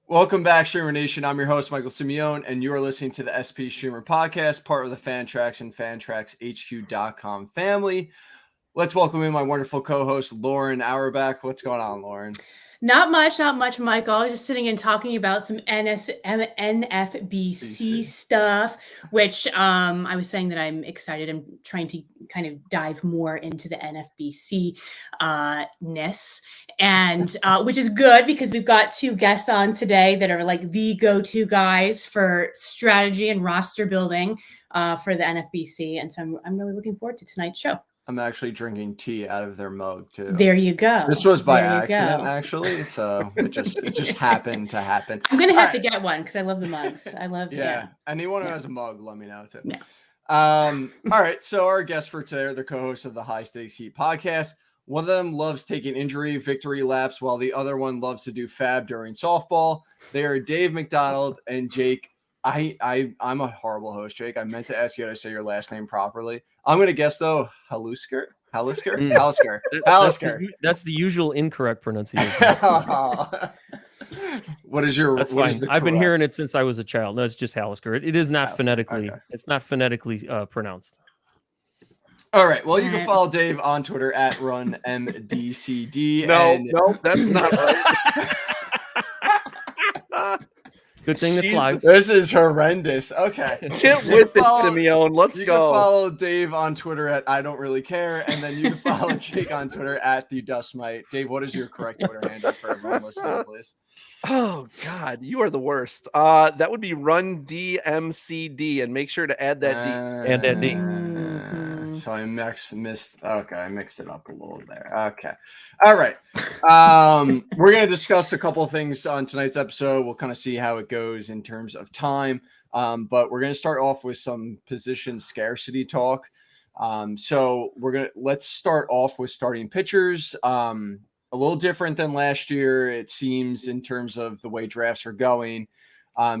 Welcome back, Streamer Nation. I'm your host, Michael Simeone, and you are listening to the SP Streamer Podcast, part of the Fantrax and FantraxHQ.com family. Let's welcome in my wonderful co-host, Lauren Auerbach. What's going on, Lauren? Not much, Michael. Just sitting and talking about some NFBC stuff, which I was saying that I'm excited. I'm trying to kind of dive more into the NFBC-ness, and which is good because we've got two guests on today that are like the go-to guys for strategy and roster building for the NFBC. And so I'm really looking forward to tonight's show. I'm actually drinking tea out of their mug too. There you go. This was by accident, actually, so it just happened to happen. I'm gonna have to get one because I love the mugs. I love Anyone who has a mug, let me know too. Yeah. All right. So our guests for today are the co-hosts of the High Stakes Heat podcast. One of them loves taking injury victory laps, while the other one loves to do fab during softball. They are Dave McDonald and Jake. I'm a horrible host, Jake. I meant to ask you how to say your last name properly. I'm going to guess, though, Halusker. That's the usual incorrect pronunciation. What is your? That's fine. I've been hearing it since I was a child. No, it's just Halusker. It is not phonetically. Okay. It's not phonetically pronounced. All right. Well, you can follow Dave on Twitter at RunMDCD. No, that's not right. Good thing that's live. This is horrendous. Okay. Get with it, Simeone. Let's go. You can follow Dave on Twitter at I Don't Really Care. And then you can follow Jake on Twitter at The Dust Mite. Dave, what is your correct Twitter handle for everyone listening, please? Oh, God. You are the worst. That would be RunDMCD. And make sure to add that D. Add that D. So I mixed it up a little there. Okay. All right. We're going to discuss a couple of things on tonight's episode. We'll kind of see how it goes in terms of time. But we're going to start off with some position scarcity talk. So let's start off with starting pitchers. A little different than last year, it seems, in terms of the way drafts are going.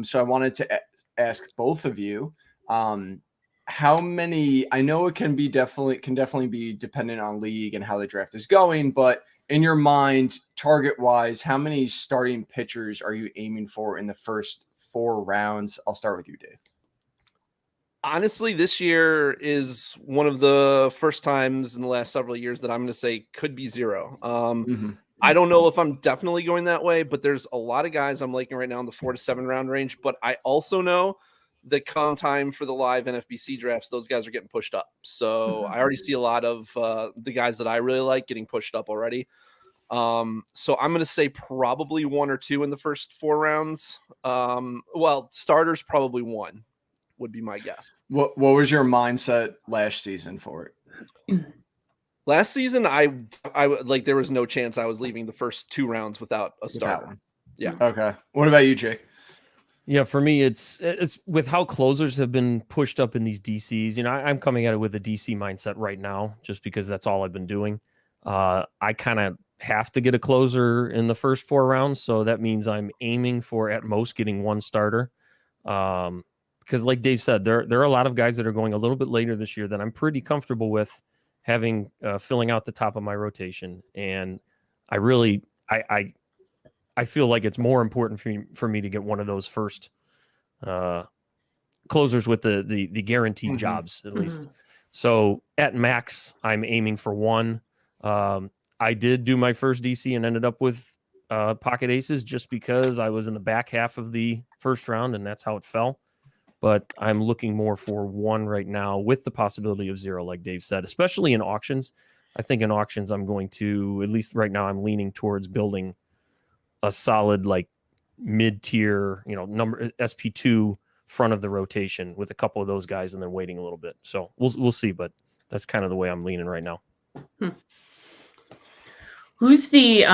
So I wanted to ask both of you, how many? I know it can definitely be dependent on league and how the draft is going, but in your mind, target wise, how many starting pitchers are you aiming for in the first 4 rounds? I'll start with you, Dave. Honestly, this year is one of the first times in the last several years that I'm going to say could be 0. I don't know if I'm definitely going that way, but there's a lot of guys I'm liking right now in the 4 to 7 round range. But I also know that come time for the live NFBC drafts, those guys are getting pushed up. So I already see a lot of the guys that I really like getting pushed up already. So I'm going to say probably 1 or 2 in the first 4 rounds. Starters, probably 1 would be my guess. What was your mindset last season for it? Last season, I like there was no chance I was leaving the first 2 rounds without a starter. Yeah. Okay. What about you, Jake? Yeah, for me, it's with how closers have been pushed up in these DCs. You know, I'm coming at it with a DC mindset right now, just because that's all I've been doing. I kind of have to get a closer in the first 4 rounds, so that means I'm aiming for at most getting 1 starter. Because, like Dave said, there are a lot of guys that are going a little bit later this year that I'm pretty comfortable with having filling out the top of my rotation, and I really I feel like it's more important for me to get one of those first closers with the guaranteed jobs, at least. So at max, I'm aiming for 1. I did do my first DC and ended up with pocket aces just because I was in the back half of the first round, and that's how it fell. But I'm looking more for 1 right now with the possibility of 0, like Dave said, especially in auctions. I think in auctions, I'm going to, at least right now, I'm leaning towards building a solid, like, mid-tier, number SP2 front of the rotation with a couple of those guys and then waiting a little bit. So we'll see, but that's kind of the way I'm leaning right now. Who's the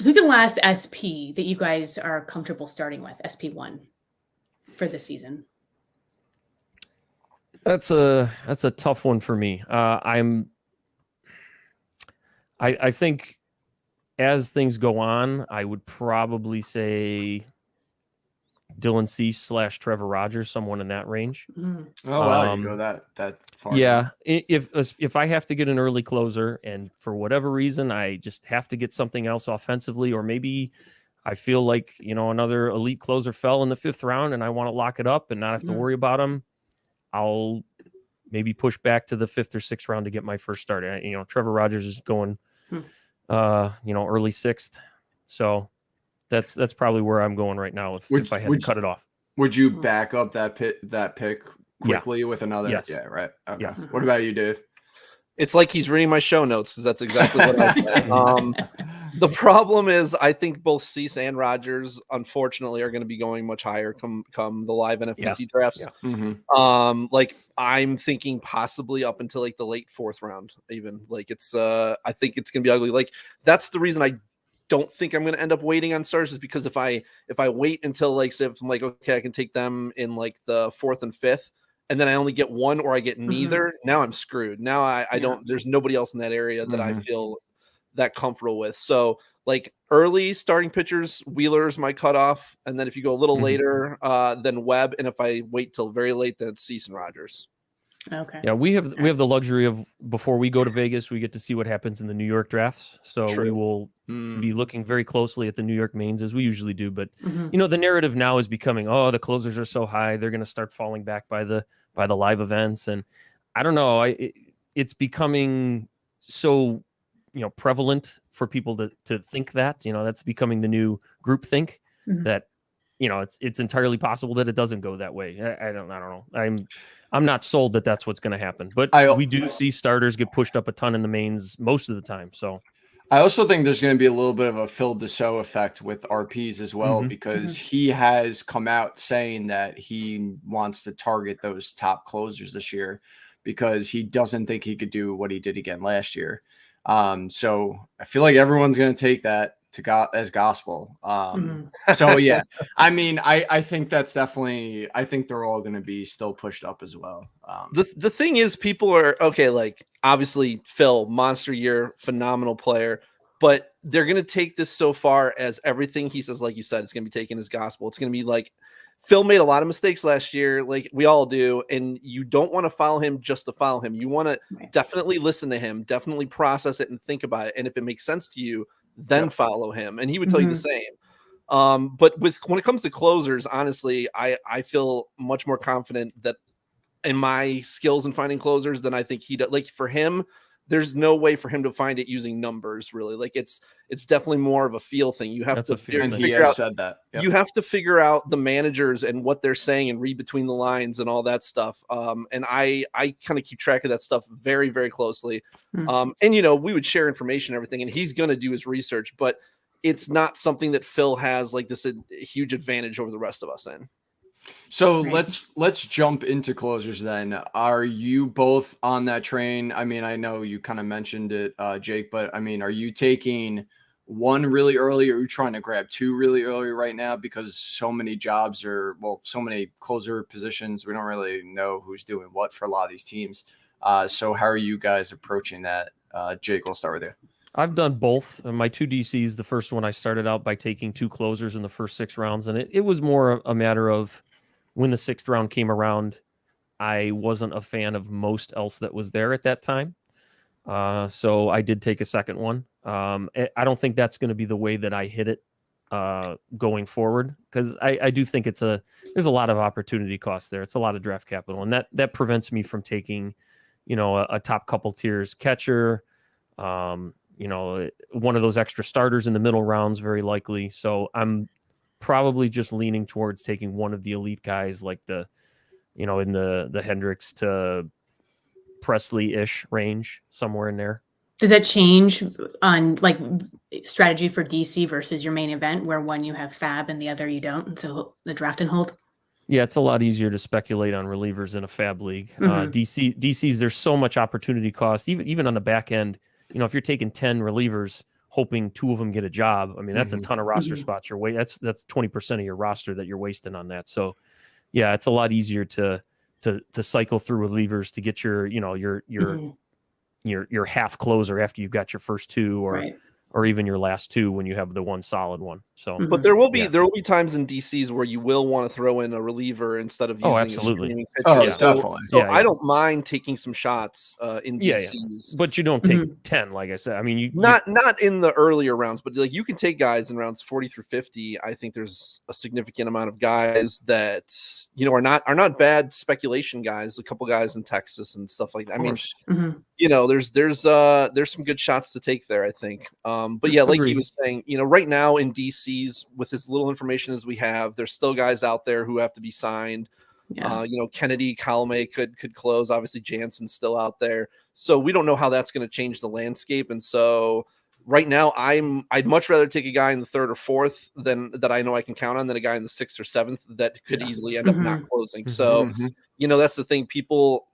last SP that you guys are comfortable starting with, SP1, for this season? That's a tough one for me. I think as things go on, I would probably say Dylan Cease / Trevor Rogers, someone in that range. Oh wow, you go that far. Yeah, if I have to get an early closer, and for whatever reason I just have to get something else offensively, or maybe I feel like, another elite closer fell in the 5th round and I want to lock it up and not have to worry about him, I'll maybe push back to the 5th or 6th round to get my first start. Trevor Rogers is going, early 6th. So that's probably where I'm going right now if I had to cut it off. Would you back up that pick quickly with another? Yes. Yeah, right. Okay. Yes. What about you, Dave? It's like he's reading my show notes, because that's exactly what I said. The problem is, I think both Cease and Rogers, unfortunately, are going to be going much higher come the live NFBC drafts. Yeah. Mm-hmm. Like I'm thinking possibly up until like the late 4th round, even. Like it's I think it's going to be ugly. Like that's the reason I don't think I'm going to end up waiting on stars, is because if I wait until like, say if I'm like, okay, I can take them in like the 4th and 5th, and then I only get one or I get neither, now I'm screwed. Now I don't, there's nobody else in that area that I feel that comfortable with. So like early starting pitchers, Wheeler's my cutoff. And then if you go a little later, then Webb. And if I wait till very late, then it's Cease and Rogers. Okay. Yeah, we have the luxury of, before we go to Vegas, we get to see what happens in the New York drafts. So we will be looking very closely at the New York mains, as we usually do. But the narrative now is becoming, the closers are so high, they're going to start falling back by the live events. And I don't know, it's becoming so prevalent for people to think that, that's becoming the new group think that it's entirely possible that it doesn't go that way. I don't know. I'm not sold that that's what's going to happen, but we do see starters get pushed up a ton in the mains most of the time. So I also think there's going to be a little bit of a Phil Dussault effect with RPs as well, because he has come out saying that he wants to target those top closers this year because he doesn't think he could do what he did again last year. So I feel like everyone's going to take that as gospel. So yeah, I mean, I think that's definitely, I think they're all going to be still pushed up as well. The thing is, people are okay. Like obviously Phil, monster year, phenomenal player, but they're going to take this so far as everything he says, like you said, it's going to be taken as gospel. It's going to be like, Phil made a lot of mistakes last year, like we all do, and you don't want to follow him just to follow him. You want to definitely listen to him, definitely process it and think about it. And if it makes sense to you, then follow him. And he would tell you the same. But when it comes to closers, honestly, I feel much more confident that in my skills in finding closers than I think he does. Like for him, there's no way for him to find it using numbers, really. Like it's definitely more of a feel thing. You have to figure out, said that. Yep. You have to figure out the managers and what they're saying and read between the lines and all that stuff. And I kind of keep track of that stuff very, very closely. And we would share information and everything, and he's going to do his research, but it's not something that Phil has like this huge advantage over the rest of us in. So let's jump into closers then. Are you both on that train? I mean, I know you kind of mentioned it, Jake, but I mean, are you taking one really early, or are you trying to grab two really early right now? Because so many jobs so many closer positions, we don't really know who's doing what for a lot of these teams. So how are you guys approaching that? Jake, we'll start with you. I've done both. My 2 DCs, the first one I started out by taking 2 closers in the first 6 rounds, and it was more a matter of when the 6th round came around, I wasn't a fan of most else that was there at that time. So I did take a second one. I don't think that's going to be the way that I hit it going forward, because I do think there's a lot of opportunity cost there. It's a lot of draft capital, and that prevents me from taking, a top couple tiers catcher, one of those extra starters in the middle rounds, very likely. So I'm probably just leaning towards taking one of the elite guys, like in the Hendricks to Presley-ish range, somewhere in there. Does that change on like strategy for DC versus your main event, where one you have fab and the other you don't? So the draft and hold. Yeah, it's a lot easier to speculate on relievers in a fab league. DCs, there's so much opportunity cost, even on the back end. If you're taking 10 relievers, hoping 2 of them get a job, I mean, that's a ton of roster spots. That's 20% of your roster that you're wasting on that. So yeah, it's a lot easier to cycle through relievers to get your half closer after you've got your first 2 or even your last 2 when you have the one solid one. So, but there will be times in DCs where you will want to throw in a reliever instead of using a screaming pitcher. Oh, yeah. definitely. So I don't mind taking some shots in DCs. Yeah. But you don't take 10, like I said. I mean, not in the earlier rounds, but like you can take guys in rounds 40 through 50. I think there's a significant amount of guys that are not bad speculation guys. A couple guys in Texas and stuff like that. I mean, there's some good shots to take there, I think. But yeah, like he was saying, right now in DCs, with as little information as we have, there's still guys out there who have to be signed. Yeah. Kennedy, Calame could close. Obviously, Jansen's still out there, so we don't know how that's going to change the landscape. And so, right now, I'd much rather take a guy in the 3rd or 4th that I know I can count on than a guy in the 6th or 7th that could easily end up not closing. So, that's the thing. People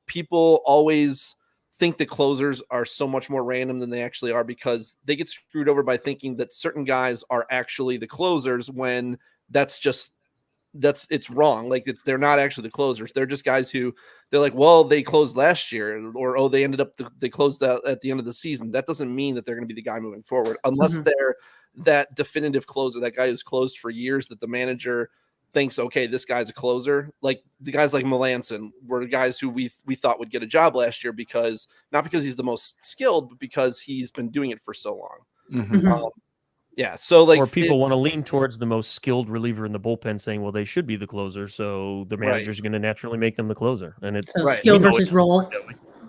always think the closers are so much more random than they actually are, because they get screwed over by thinking that certain guys are actually the closers when it's wrong. Like they're not actually the closers. They're just guys who they're like, well, they closed last year, or they closed out at the end of the season. That doesn't mean that they're going to be the guy moving forward, unless they're that definitive closer, that guy who's closed for years, that the manager thinks, okay, this guy's a closer. Like the guys like Melanson were guys who we thought would get a job last year, not because he's the most skilled, but because he's been doing it for so long. Yeah, so like, or people want to lean towards the most skilled reliever in the bullpen, saying, "Well, they should be the closer," so the manager's going to naturally make them the closer, and it's skill versus role.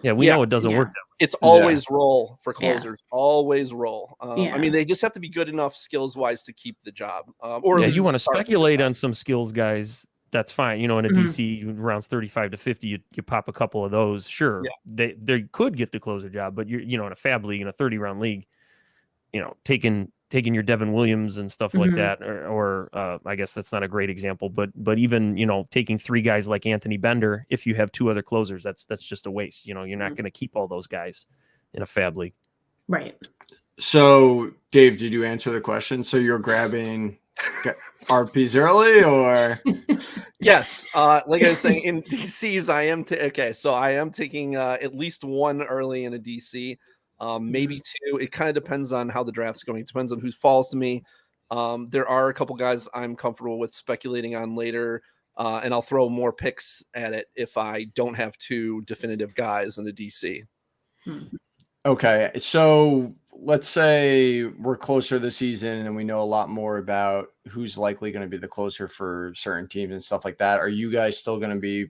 Yeah, we know it doesn't work that way. It's always role for closers, always role. I mean, they just have to be good enough skills wise to keep the job. Or you want to speculate on some skills guys. That's fine. In a DC rounds 35 to 50, you pop a couple of those. Sure, they could get the closer job, but you're in a fab league, in a 30-round league, taking your Devin Williams and stuff like that, or I guess that's not a great example, but even taking 3 guys like Anthony Bender, if you have 2 other closers, that's just a waste. You're not going to keep all those guys in a fab league. Right. So, Dave, did you answer the question? So you're grabbing RPs early, or? Yes. Like I was saying, in DCs, I am taking at least 1 early in a DC. Maybe 2. It kind of depends on how the draft's going. It depends on who falls to me. There are a couple guys I'm comfortable with speculating on later, and I'll throw more picks at it if I don't have 2 definitive guys in the DC. Okay, so let's say we're closer this season and we know a lot more about who's likely going to be the closer for certain teams and stuff like that. Are you guys still going to be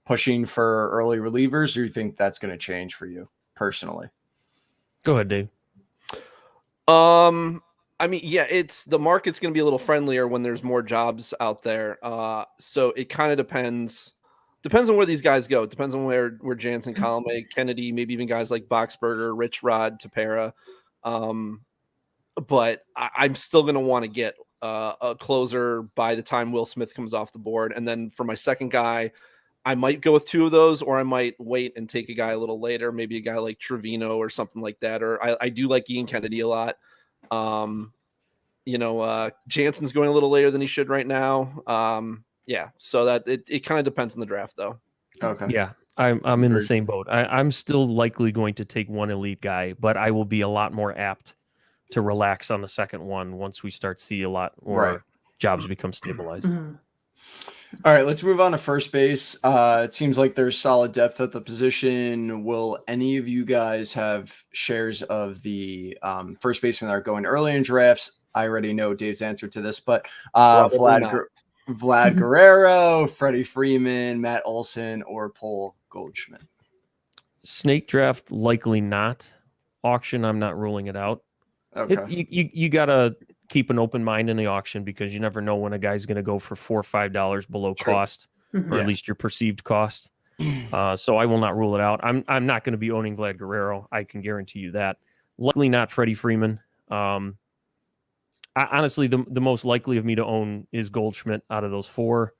pushing for early relievers, or you think that's going to change for you personally? Go ahead, Dave. I mean, yeah, the market's going to be a little friendlier when there's more jobs out there. So it kind of depends on where these guys go. It depends on where Jansen, Calame, Kennedy, maybe even guys like Boxberger, Rich Rod, Tepera. But I'm still going to want to get a closer by the time Will Smith comes off the board. And then for my second guy, I might go with 2 of those, or I might wait and take a guy a little later, maybe a guy like Trevino or something like that. Or I do like Ian Kennedy a lot. Jansen's going a little later than he should right now. So that it kind of depends on the draft, though. Okay. Yeah, I'm in the same boat. I'm still likely going to take 1 elite guy, but I will be a lot more apt to relax on the second one once we start to see a lot more jobs become stabilized. All right, let's move on to first base. It seems like there's solid depth at the position. Will any of you guys have shares of the first baseman that are going early in drafts? I already know Dave's answer to this, but Vlad Guerrero, Freddie Freeman, Matt Olson, or Paul Goldschmidt? Snake draft, likely not. Auction, I'm not ruling it out. Okay. You gotta keep an open mind in the auction, because you never know when a guy's going to go for $4 or $5 below cost, or at least your perceived cost. So I will not rule it out. I'm not going to be owning Vlad Guerrero. I can guarantee you that. Likely not Freddie Freeman. Honestly, the most likely of me to own is Goldschmidt out of those 4,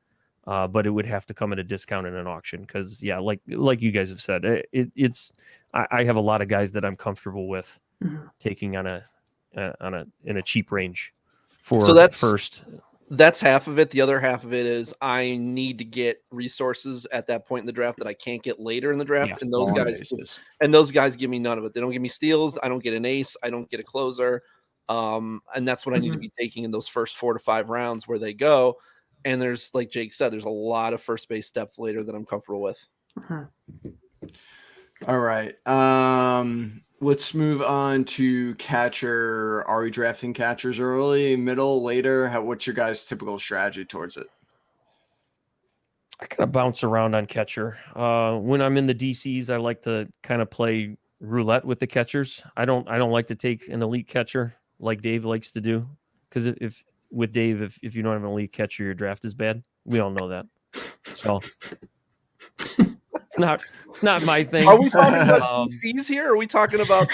but it would have to come at a discount in an auction, because like you guys have said, I have a lot of guys that I'm comfortable with taking in a cheap range for first. That's half of it. The other half of it is I need to get resources at that point in the draft that I can't get later in the draft. And those guys give me none of it. They don't give me steals. I don't get an ace. I don't get a closer. And that's what I need to be taking in those first 4 to 5 rounds where they go. And there's, like Jake said, there's a lot of first base depth later that I'm comfortable with. All right. Let's move on to catcher. Are we drafting catchers early, middle, later? What's your guys' typical strategy towards it? I kind of bounce around on catcher. When I'm in the DCs, I like to kind of play roulette with the catchers. I don't like to take an elite catcher like Dave likes to do, because if you don't have an elite catcher, your draft is bad. We all know that. So it's not my thing. Are we talking about DCs here? Or are we talking about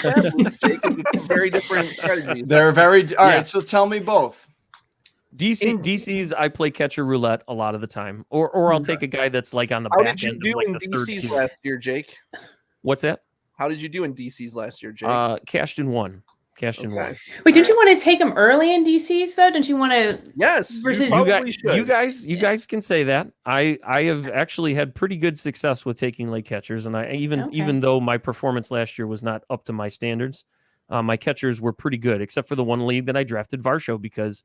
very different strategies? They're very all right. So tell me both. DCs, I play catcher roulette a lot of the time, or I'll take a guy that's like on the back end of like the third DCs team. last year, Jake? What's that? How did you do in DCs last year, Jake? Cashed in one. Wait, didn't you want to take him early in DCs though? Didn't you want to? Yes, versus you guys can say that. I have actually had pretty good success with taking late catchers, and even though my performance last year was not up to my standards, my catchers were pretty good, except for the one league that I drafted Varsho, because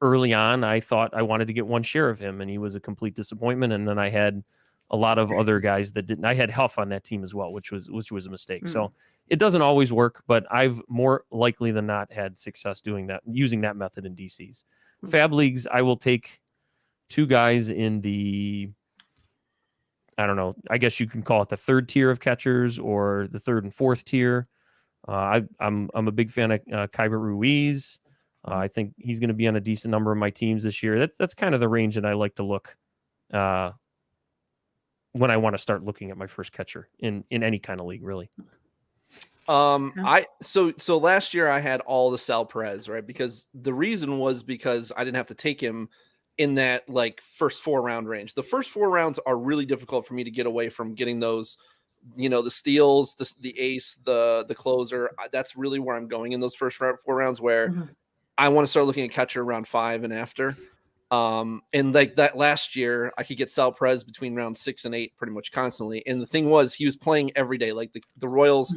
early on I thought I wanted to get one share of him, and he was a complete disappointment. And then I had a lot of other guys that didn't. I had Huff on that team as well, which was a mistake. So it doesn't always work, but I've more likely than not had success doing that, using that method in DCs. Fab leagues, I will take 2 guys in the, I don't know, I guess you can call it the third tier of catchers or the third and fourth tier. I'm a big fan of Kyber Ruiz. I think he's going to be on a decent number of my teams this year. That's kind of the range that I like to look when I want to start looking at my first catcher in any kind of league, really. So last year I had all the Sal Perez, right? Because the reason was because I didn't have to take him in that like first 4 round range. The first 4 rounds are really difficult for me to get away from getting those, the steals, the ace, the closer. That's really where I'm going in those first 4 rounds, where I want to start looking at catcher around 5 and after. And like that last year, I could get Sal Perez between round 6 and 8 pretty much constantly. And the thing was, he was playing every day. Like the Royals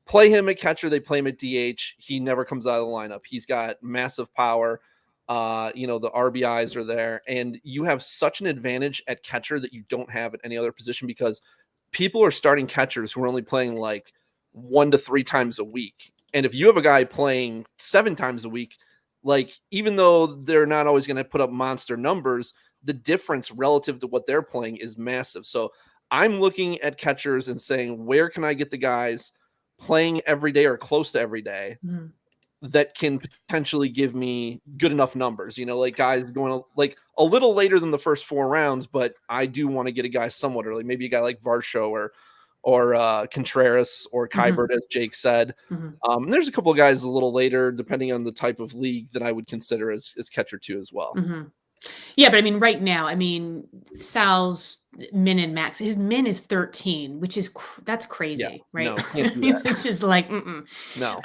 play him at catcher, they play him at DH. He never comes out of the lineup. He's got massive power. The RBIs are there, and you have such an advantage at catcher that you don't have at any other position, because people are starting catchers who are only playing like 1 to 3 times a week. And if you have a guy playing 7 times a week, like, even though they're not always going to put up monster numbers, the difference relative to what they're playing is massive. So I'm looking at catchers and saying, where can I get the guys playing every day or close to every day that can potentially give me good enough numbers? Like guys going like a little later than the first 4 rounds, but I do want to get a guy somewhat early. Maybe a guy like Varsho or Contreras or Kybert, as Jake said. There's a couple of guys a little later, depending on the type of league, that I would consider as catcher 2 as well. Yeah, but I mean, right now, Sal's min and max, his min is 13, which is that's crazy, right? No, can't do that. It's just like, no.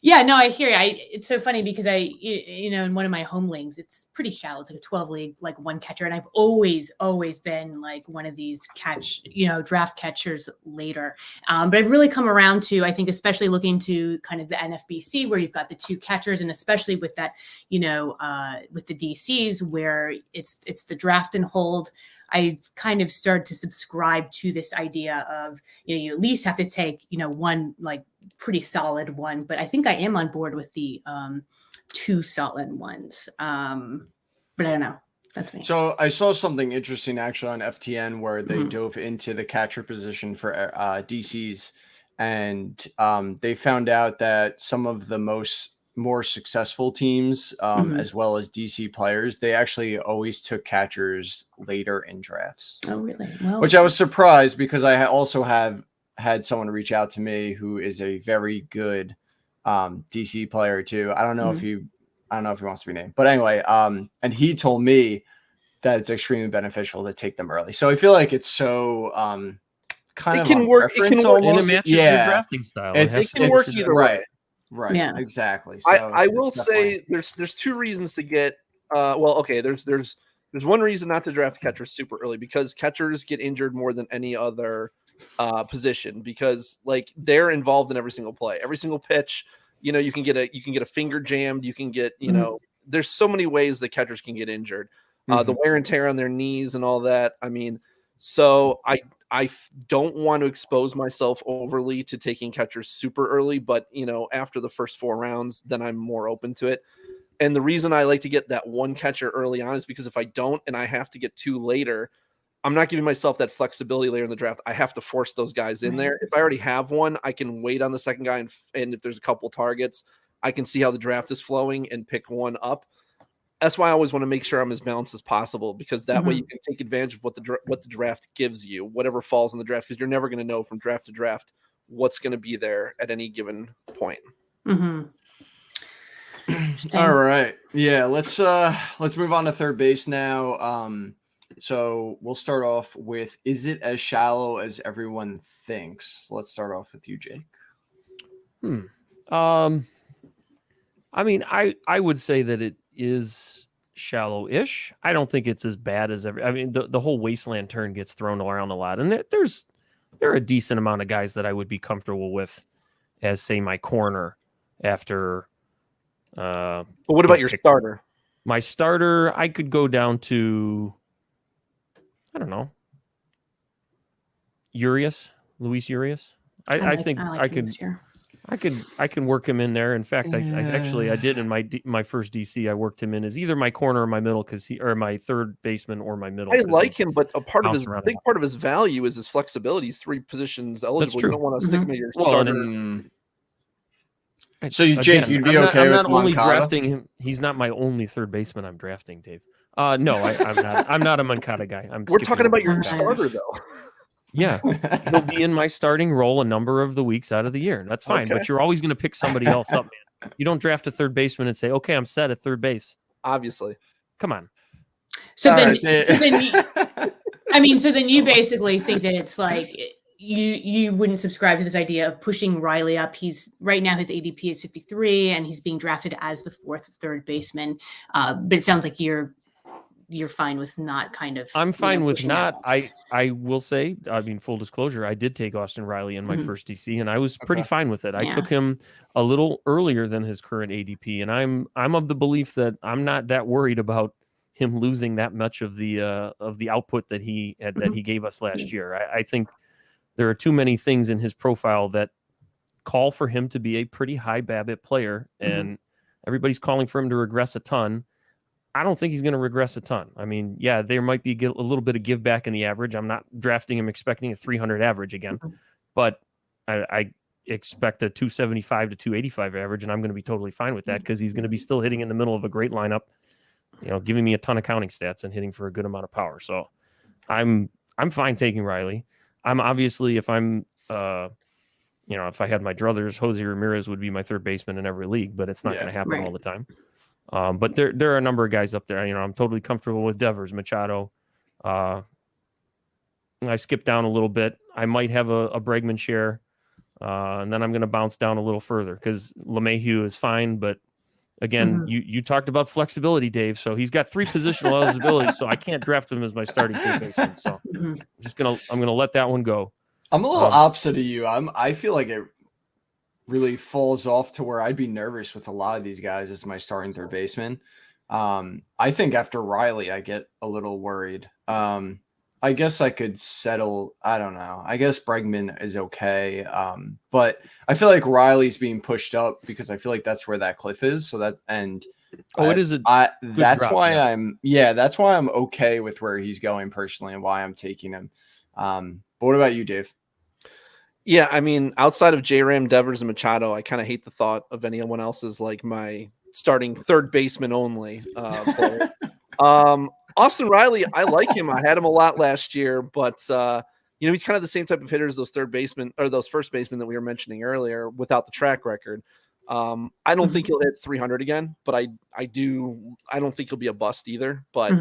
Yeah, no, I hear you. It's so funny because in one of my home leagues, it's pretty shallow. It's like a 12 league, like 1 catcher. And I've always been like one of these draft catchers later. But I've really come around to, I think, especially looking to kind of the NFBC, where you've got the 2 catchers, and especially with that, with the DCs where it's the draft and hold. I kind of started to subscribe to this idea of, you at least have to take, one like pretty solid one, but I think I am on board with the 2 solid ones. But I don't know. That's me. So I saw something interesting actually on FTN where they dove into the catcher position for DCs, and they found out that some of the more successful teams, as well as DC players, they actually always took catchers later in drafts. Oh, really? Well, which I was surprised, because I also have had someone reach out to me who is a very good DC player too. I don't know if he wants to be named, but anyway, and he told me that it's extremely beneficial to take them early. So I feel like it's so kind it of can work. It can work, and it matches your drafting style. It can work either way. Right. Yeah. Exactly. So I will say there's 2 reasons to get. There's one reason not to draft catchers super early, because catchers get injured more than any other position, because like they're involved in every single play, every single pitch. you can get a finger jammed. You can get, there's so many ways that catchers can get injured. The wear and tear on their knees and all that. I mean, so I don't want to expose myself overly to taking catchers super early, but after the first 4 rounds, then I'm more open to it. And the reason I like to get that one catcher early on is because if I don't and I have to get 2 later, I'm not giving myself that flexibility later in the draft. I have to force those guys in there. If I already have one, I can wait on the second guy, and if there's a couple targets, I can see how the draft is flowing and pick one up. That's why I always want to make sure I'm as balanced as possible, because that way you can take advantage of what the draft gives you, whatever falls in the draft, because you're never going to know from draft to draft what's going to be there at any given point. All right. Yeah, let's move on to third base now. So we'll start off with, is it as shallow as everyone thinks? Let's start off with you, Jake. I mean, I would say that it is shallow-ish. I don't think it's as bad as the whole wasteland turn gets thrown around a lot, and there are a decent amount of guys that I would be comfortable with as, say, my corner after. But what about your starter? My starter, I could go down to, I don't know, Luis Urias. I think I can work him in there. In fact, I did in my first DC. I worked him in as either my corner or my middle, or my third baseman or my middle. I like him, but a big part of his value is his flexibility. He's 3 positions eligible. That's true. You don't want to stick him at your starter. So Jake, you'd be okay I'm with not only Moncada? drafting him. He's not my only third baseman I'm drafting, Dave. No, I'm not. I'm not a Moncada guy. We're talking about your starter, though. Yeah, he'll be in my starting role a number of the weeks out of the year. That's fine, but you're always going to pick somebody else up, man. You don't draft a third baseman and say, "Okay, I'm set at third base." Obviously, come on. So then you basically think that it's like you wouldn't subscribe to this idea of pushing Reilly up. He's right now, his ADP is 53, and he's being drafted as the 4th third baseman. But it sounds like you're fine with not kind of. I'm fine with not. I will say, I mean, full disclosure, I did take Austin Reilly in my first DC, and I was pretty fine with it. I took him a little earlier than his current ADP, and I'm of the belief that I'm not that worried about him losing that much of the output that he gave us last year. I think there are too many things in his profile that call for him to be a pretty high BABIP player, and everybody's calling for him to regress a ton. I don't think he's going to regress a ton. I mean, yeah, there might be a little bit of give back in the average. I'm not drafting him expecting a 300 average again, but I expect a 275 to 285 average, and I'm going to be totally fine with that because he's going to be still hitting in the middle of a great lineup, giving me a ton of counting stats and hitting for a good amount of power. So I'm fine taking Reilly. I'm obviously, if I'm, if I had my druthers, Jose Ramirez would be my third baseman in every league, but it's not going to happen all the time. But there are a number of guys up there. I'm totally comfortable with Devers, Machado. I skipped down a little bit. I might have a Bregman share, and then I'm going to bounce down a little further because LeMahieu is fine. But again, you talked about flexibility, Dave. So he's got 3 positional eligibility, so I can't draft him as my starting third baseman. So I'm gonna let that one go. I'm a little opposite of you. I feel like it really falls off to where I'd be nervous with a lot of these guys as my starting third baseman. I think after Reilly, I get a little worried. I guess I could settle. I don't know. I guess Bregman is okay. But I feel like Riley's being pushed up because I feel like that's where that cliff is. So that, and it is that's drop, why that's why I'm okay with where he's going personally and why I'm taking him. But what about you, Dave? Yeah, I mean, outside of J-Ram, Devers, and Machado, I kind of hate the thought of anyone else as like my starting third baseman only player. Austin Reilly, I like him. I had him a lot last year, but he's kind of the same type of hitter as those third basemen or those first basemen that we were mentioning earlier without the track record. I don't think he'll hit 300 again, but I don't think he'll be a bust either. But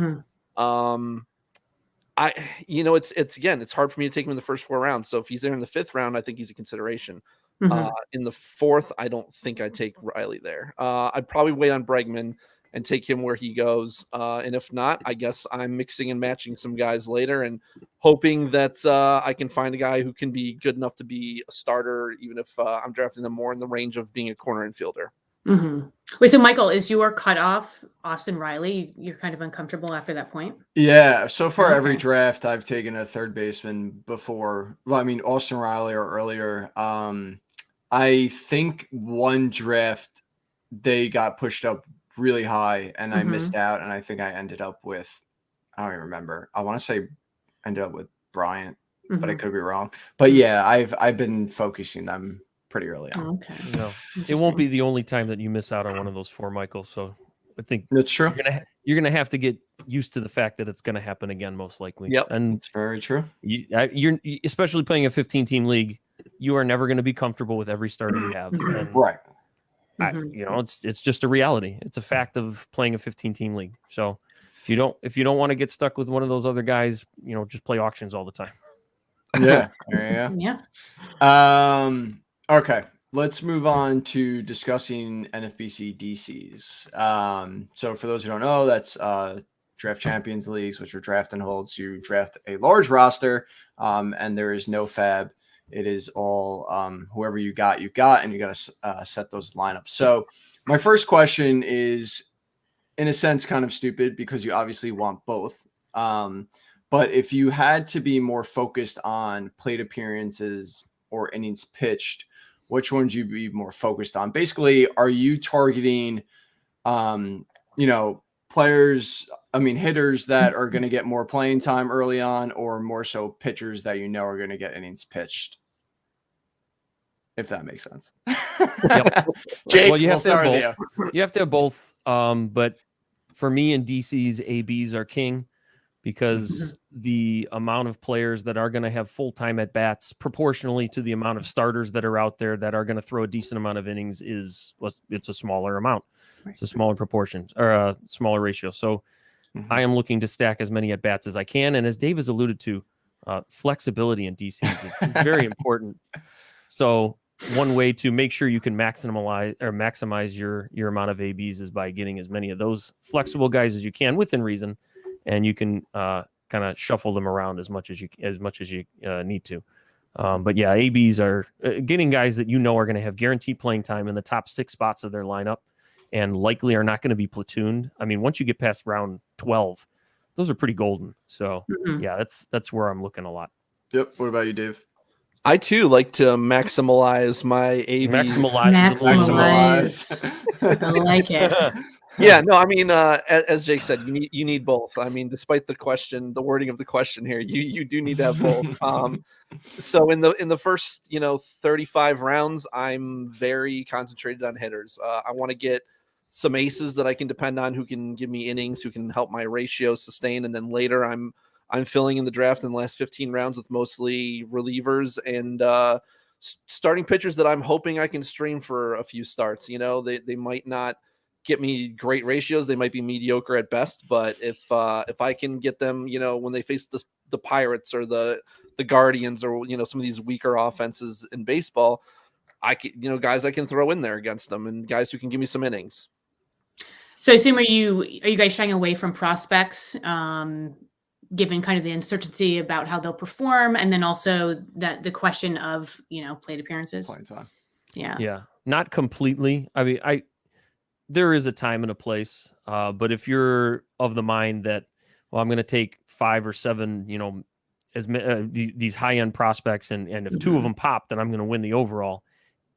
it's hard for me to take him in the first 4 rounds. So if he's there in the 5th round, I think he's a consideration. In the 4th, I don't think I'd take Reilly there. I'd probably wait on Bregman and take him where he goes. And if not, I guess I'm mixing and matching some guys later and hoping that I can find a guy who can be good enough to be a starter, even if I'm drafting them more in the range of being a corner infielder. Mm-hmm. Wait, so Michael, is your cutoff Austin Reilly? You're kind of uncomfortable after that point? Yeah. So far, Okay. every draft I've taken a third baseman before. Well, I mean, Austin Riley or earlier. I think one draft they got pushed up really high and I missed out. And I think I ended up with, I don't even remember. I want to say ended up with Bryant, but I could be wrong. But yeah, I've been focusing them pretty early on. Okay. No, it won't be the only time that you miss out on one of those four, Michael. So I think That's true. you're gonna have to get used to the fact that it's gonna happen again, most likely. Yep, and it's very true. You're especially playing a 15-team league. You are never going to be comfortable with every starter you have, and right? It's just a reality. It's a fact of playing a 15-team league. So if you don't want to get stuck with one of those other guys, just play auctions all the time. Yeah. There you go. Yeah. Okay, let's move on to discussing NFBC DCs. So for those who don't know, that's Draft Champions Leagues, which are draft and holds. You draft a large roster, and there is no fab. It is all whoever you got, and you got to set those lineups. So my first question is, in a sense, kind of stupid because you obviously want both. But if you had to be more focused on plate appearances or innings pitched, which ones you be more focused on? Basically, are you targeting, players, hitters that are going to get more playing time early on, or more so pitchers that are going to get innings pitched? If that makes sense. Yep. Jake, well, you have to have both. you. You have to have both. But for me in DC's, ABs are king because the amount of players that are going to have full-time at bats proportionally to the amount of starters that are out there that are going to throw a decent amount of innings it's a smaller amount. It's a smaller proportion or a smaller ratio. So I am looking to stack as many at bats as I can. And as Dave has alluded to, flexibility in DCs is very important. So one way to make sure you can maximize your amount of ABs is by getting as many of those flexible guys as you can within reason, and you can kind of shuffle them around as much as you need to. But yeah, ABs are getting guys that are going to have guaranteed playing time in the top 6 spots of their lineup, and likely are not going to be platooned. I mean, once you get past round 12, those are pretty golden. So yeah, that's where I'm looking a lot. Yep. What about you, Dave? I too like to maximize my AB. Maximize. I like it. Yeah, no, as Jake said, you need both. Despite the wording of the question here, you do need to have both. So in the first 35 rounds, I'm very concentrated on hitters. I want to get some aces that I can depend on, who can give me innings, who can help my ratio sustain, and then later I'm filling in the draft in the last 15 rounds with mostly relievers and starting pitchers that I'm hoping I can stream for a few starts. They might not get me great ratios. They might be mediocre at best, but if I can get them, when they face the Pirates or the Guardians or some of these weaker offenses in baseball, I can, guys I can throw in there against them and guys who can give me some innings. So I assume are you guys shying away from prospects, given kind of the uncertainty about how they'll perform, and then also that the question of plate appearances? Playing time. Yeah, not completely. There is a time and a place, but if you're of the mind that, well, I'm going to take 5 or 7, these high end prospects, and if 2 of them pop, then I'm going to win the overall.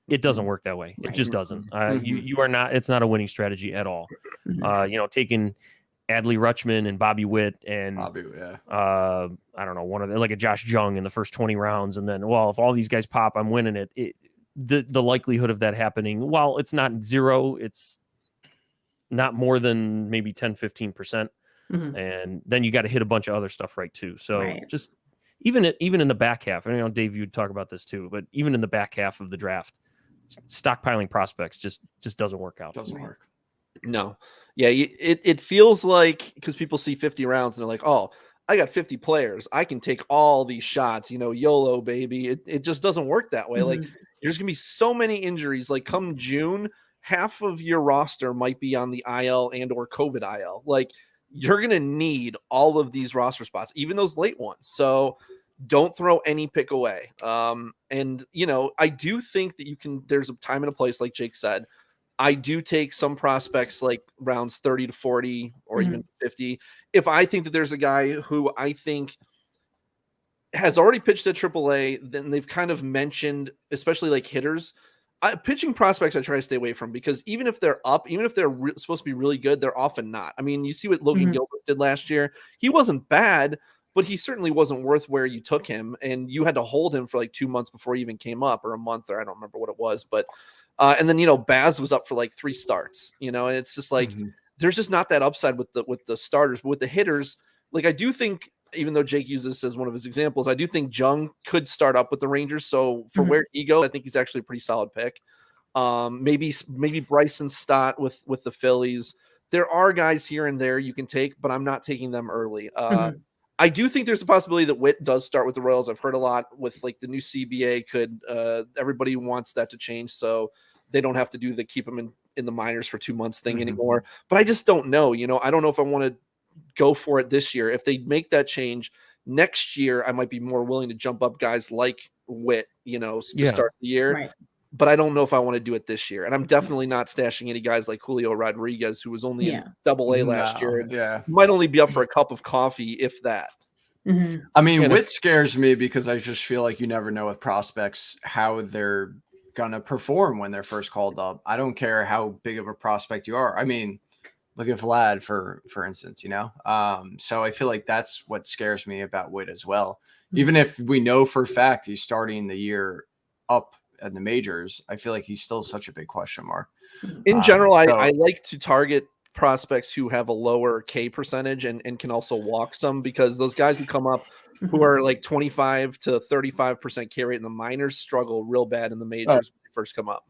It doesn't work that way. It just doesn't. You are not. It's not a winning strategy at all. Taking Adley Rutschman and Bobby Witt and I don't know, one of like a Josh Jung in the first 20 rounds, and then if all these guys pop, I'm winning it. The likelihood of that happening, while it's not 0, it's not more than maybe 10-15%, and then you got to hit a bunch of other stuff right too. So just even in the back half, and Dave, you'd talk about this too, but even in the back half of the draft, stockpiling prospects just doesn't work out. Doesn't work. No. Yeah, it feels like, because people see 50 rounds and they're like, oh, I got 50 players, I can take all these shots, YOLO, baby. It just doesn't work that way. Like, there's gonna be so many injuries. Like, come June, half of your roster might be on the IL and or COVID IL. Like, you're going to need all of these roster spots, even those late ones. So don't throw any pick away. And, you know, I do think that there's a time and a place, like Jake said. I do take some prospects like rounds 30 to 40 or even 50. If I think that there's a guy who I think has already pitched at AAA, then they've kind of mentioned, especially like hitters, pitching prospects I try to stay away from, because even if they're up, even if they're supposed to be really good, they're often not. I mean, you see what Logan Gilbert did last year. He wasn't bad, but he certainly wasn't worth where you took him, and you had to hold him for like 2 months before he even came up, or a month, or I don't remember what it was. But and then, you know, Baz was up for like 3 starts, you know, and it's just like there's just not that upside with the starters. But with the hitters, like, I do think, even though Jake used this as one of his examples, I do think Jung could start up with the Rangers. So for where he goes, I think he's actually a pretty solid pick. Maybe Bryson Stott with the Phillies. There are guys here and there you can take, but I'm not taking them early. I do think there's a possibility that Witt does start with the Royals. I've heard a lot with like the new CBA everybody wants that to change, so they don't have to do the keep them in the minors for 2 months thing anymore. But I just don't know. You know, I don't know if I want to go for it this year. If they make that change next year, I might be more willing to jump up guys like Witt, you know, to start the year. Right. But I don't know if I want to do it this year. And I'm definitely not stashing any guys like Julio Rodriguez, who was only in AA last year. And might only be up for a cup of coffee, if that. I mean, Witt scares me because I just feel like you never know with prospects how they're going to perform when they're first called up. I don't care how big of a prospect you are. I mean, look at Vlad, for instance, you know? So I feel like that's what scares me about Witt as well. Even if we know for a fact he's starting the year up at the majors, I feel like he's still such a big question mark. In general, I like to target prospects who have a lower K percentage and can also walk some, because those guys who come up who are like 25 to 35% K rate in the minors struggle real bad in the majors when they first come up.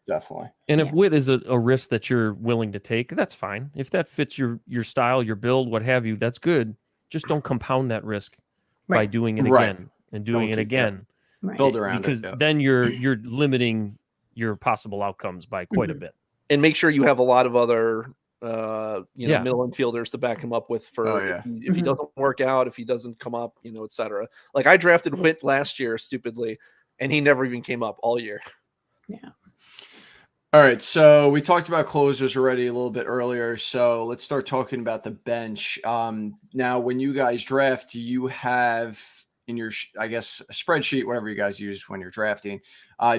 Definitely. And if Witt is a risk that you're willing to take, that's fine. If that fits your style, your build, what have you, that's good. Just don't compound that risk by doing it again and doing it again. Build around because it, then you're limiting your possible outcomes by quite a bit. And make sure you have a lot of other middle infielders to back him up with for if he doesn't work out, if he doesn't come up, you know, etc. Like, I drafted Witt last year stupidly, and he never even came up all year. Yeah. All right, so we talked about closers already a little bit earlier, so let's start talking about the bench. Now, when you guys draft, you have in your, I guess, a spreadsheet, whatever you guys use when you're drafting,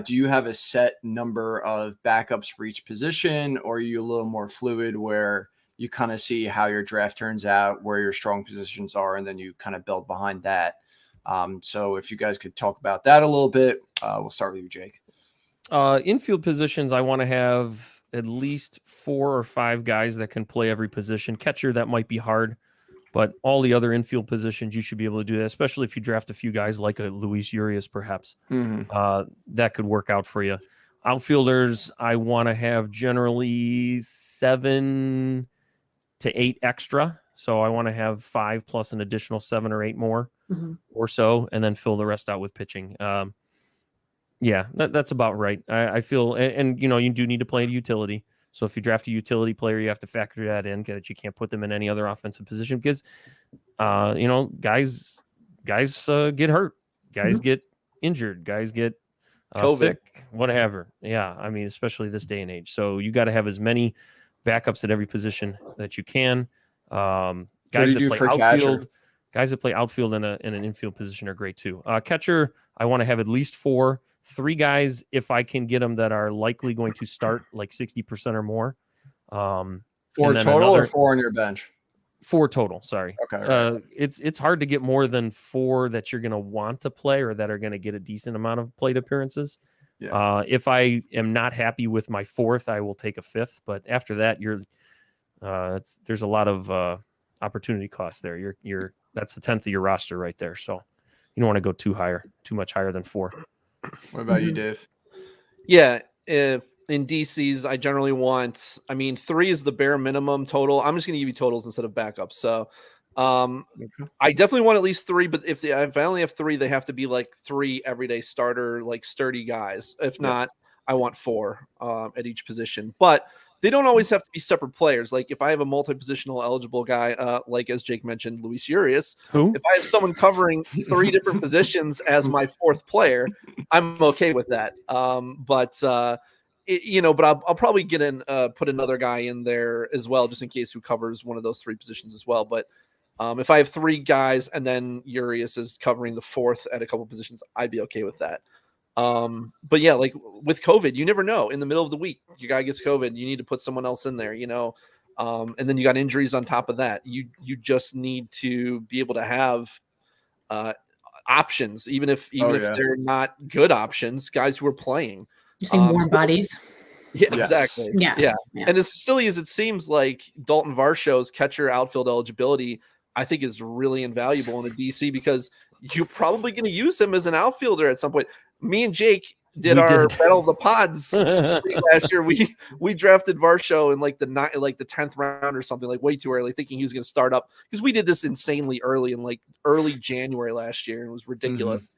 do you have a set number of backups for each position, or are you a little more fluid where you kind of see how your draft turns out, where your strong positions are, and then you kind of build behind that? So if you guys could talk about that a little bit, we'll start with you, Jake. Infield positions, I want to have at least 4 or 5 guys that can play every position. Catcher, that might be hard, but all the other infield positions, you should be able to do that, especially if you draft a few guys like a Luis Urias, perhaps. That could work out for you. Outfielders, I want to have generally 7 to 8 extra. So I want to have 5 plus an additional 7 or 8 more or so, and then fill the rest out with pitching. Yeah, that's about right. I feel, and you know, you do need to play a utility. So if you draft a utility player, you have to factor that in, that you can't put them in any other offensive position, because, you know, guys get hurt, guys get injured, guys get sick, whatever. Yeah, I mean, especially this day and age. So you got to have as many backups at every position that you can. Guys that play outfield. Guys that play outfield in an infield position are great too. Catcher, I want to have at least 4, 3 guys if I can get them that are likely going to start like 60% or more. 4 total or 4 on your bench? 4 total. Sorry. Okay. Right. It's hard to get more than 4 that you're going to want to play or that are going to get a decent amount of plate appearances. Yeah. If I am not happy with my 4th, I will take a 5th. But after that, there's a lot of opportunity cost there. That's a 10th of your roster right there. So you don't want to go too much higher than 4. What about you, Dave? Yeah, if in DCs, I generally want, 3 is the bare minimum total. I'm just going to give you totals instead of backups. So I definitely want at least 3, but if I only have 3, they have to be like 3 everyday starter, like sturdy guys. If not, I want 4 at each position. But they don't always have to be separate players. Like if I have a multi-positional eligible guy, like as Jake mentioned, Luis Urias, Who? if I have someone covering 3 different positions as my 4th player, I'm okay with that. But I'll probably get in, put another guy in there as well, just in case who covers one of those 3 positions as well. But if I have 3 guys and then Urias is covering the 4th at a couple positions, I'd be okay with that. But yeah, like with COVID, you never know. In the middle of the week, your guy gets COVID, you need to put someone else in there, and then you got injuries on top of that. You just need to be able to have options, even if they're not good options, guys who are playing. You're saying warm bodies. Yeah, Yes. exactly. Yeah. And as silly as it seems, like Dalton Varsho's catcher outfield eligibility, I think is really invaluable in a DC because you're probably going to use him as an outfielder at some point. Me and Jake did our Battle of the Pods last year. We drafted Varsho in like the 10th round or something, like way too early, thinking he was going to start up because we did this insanely early in like early January last year, and it was ridiculous.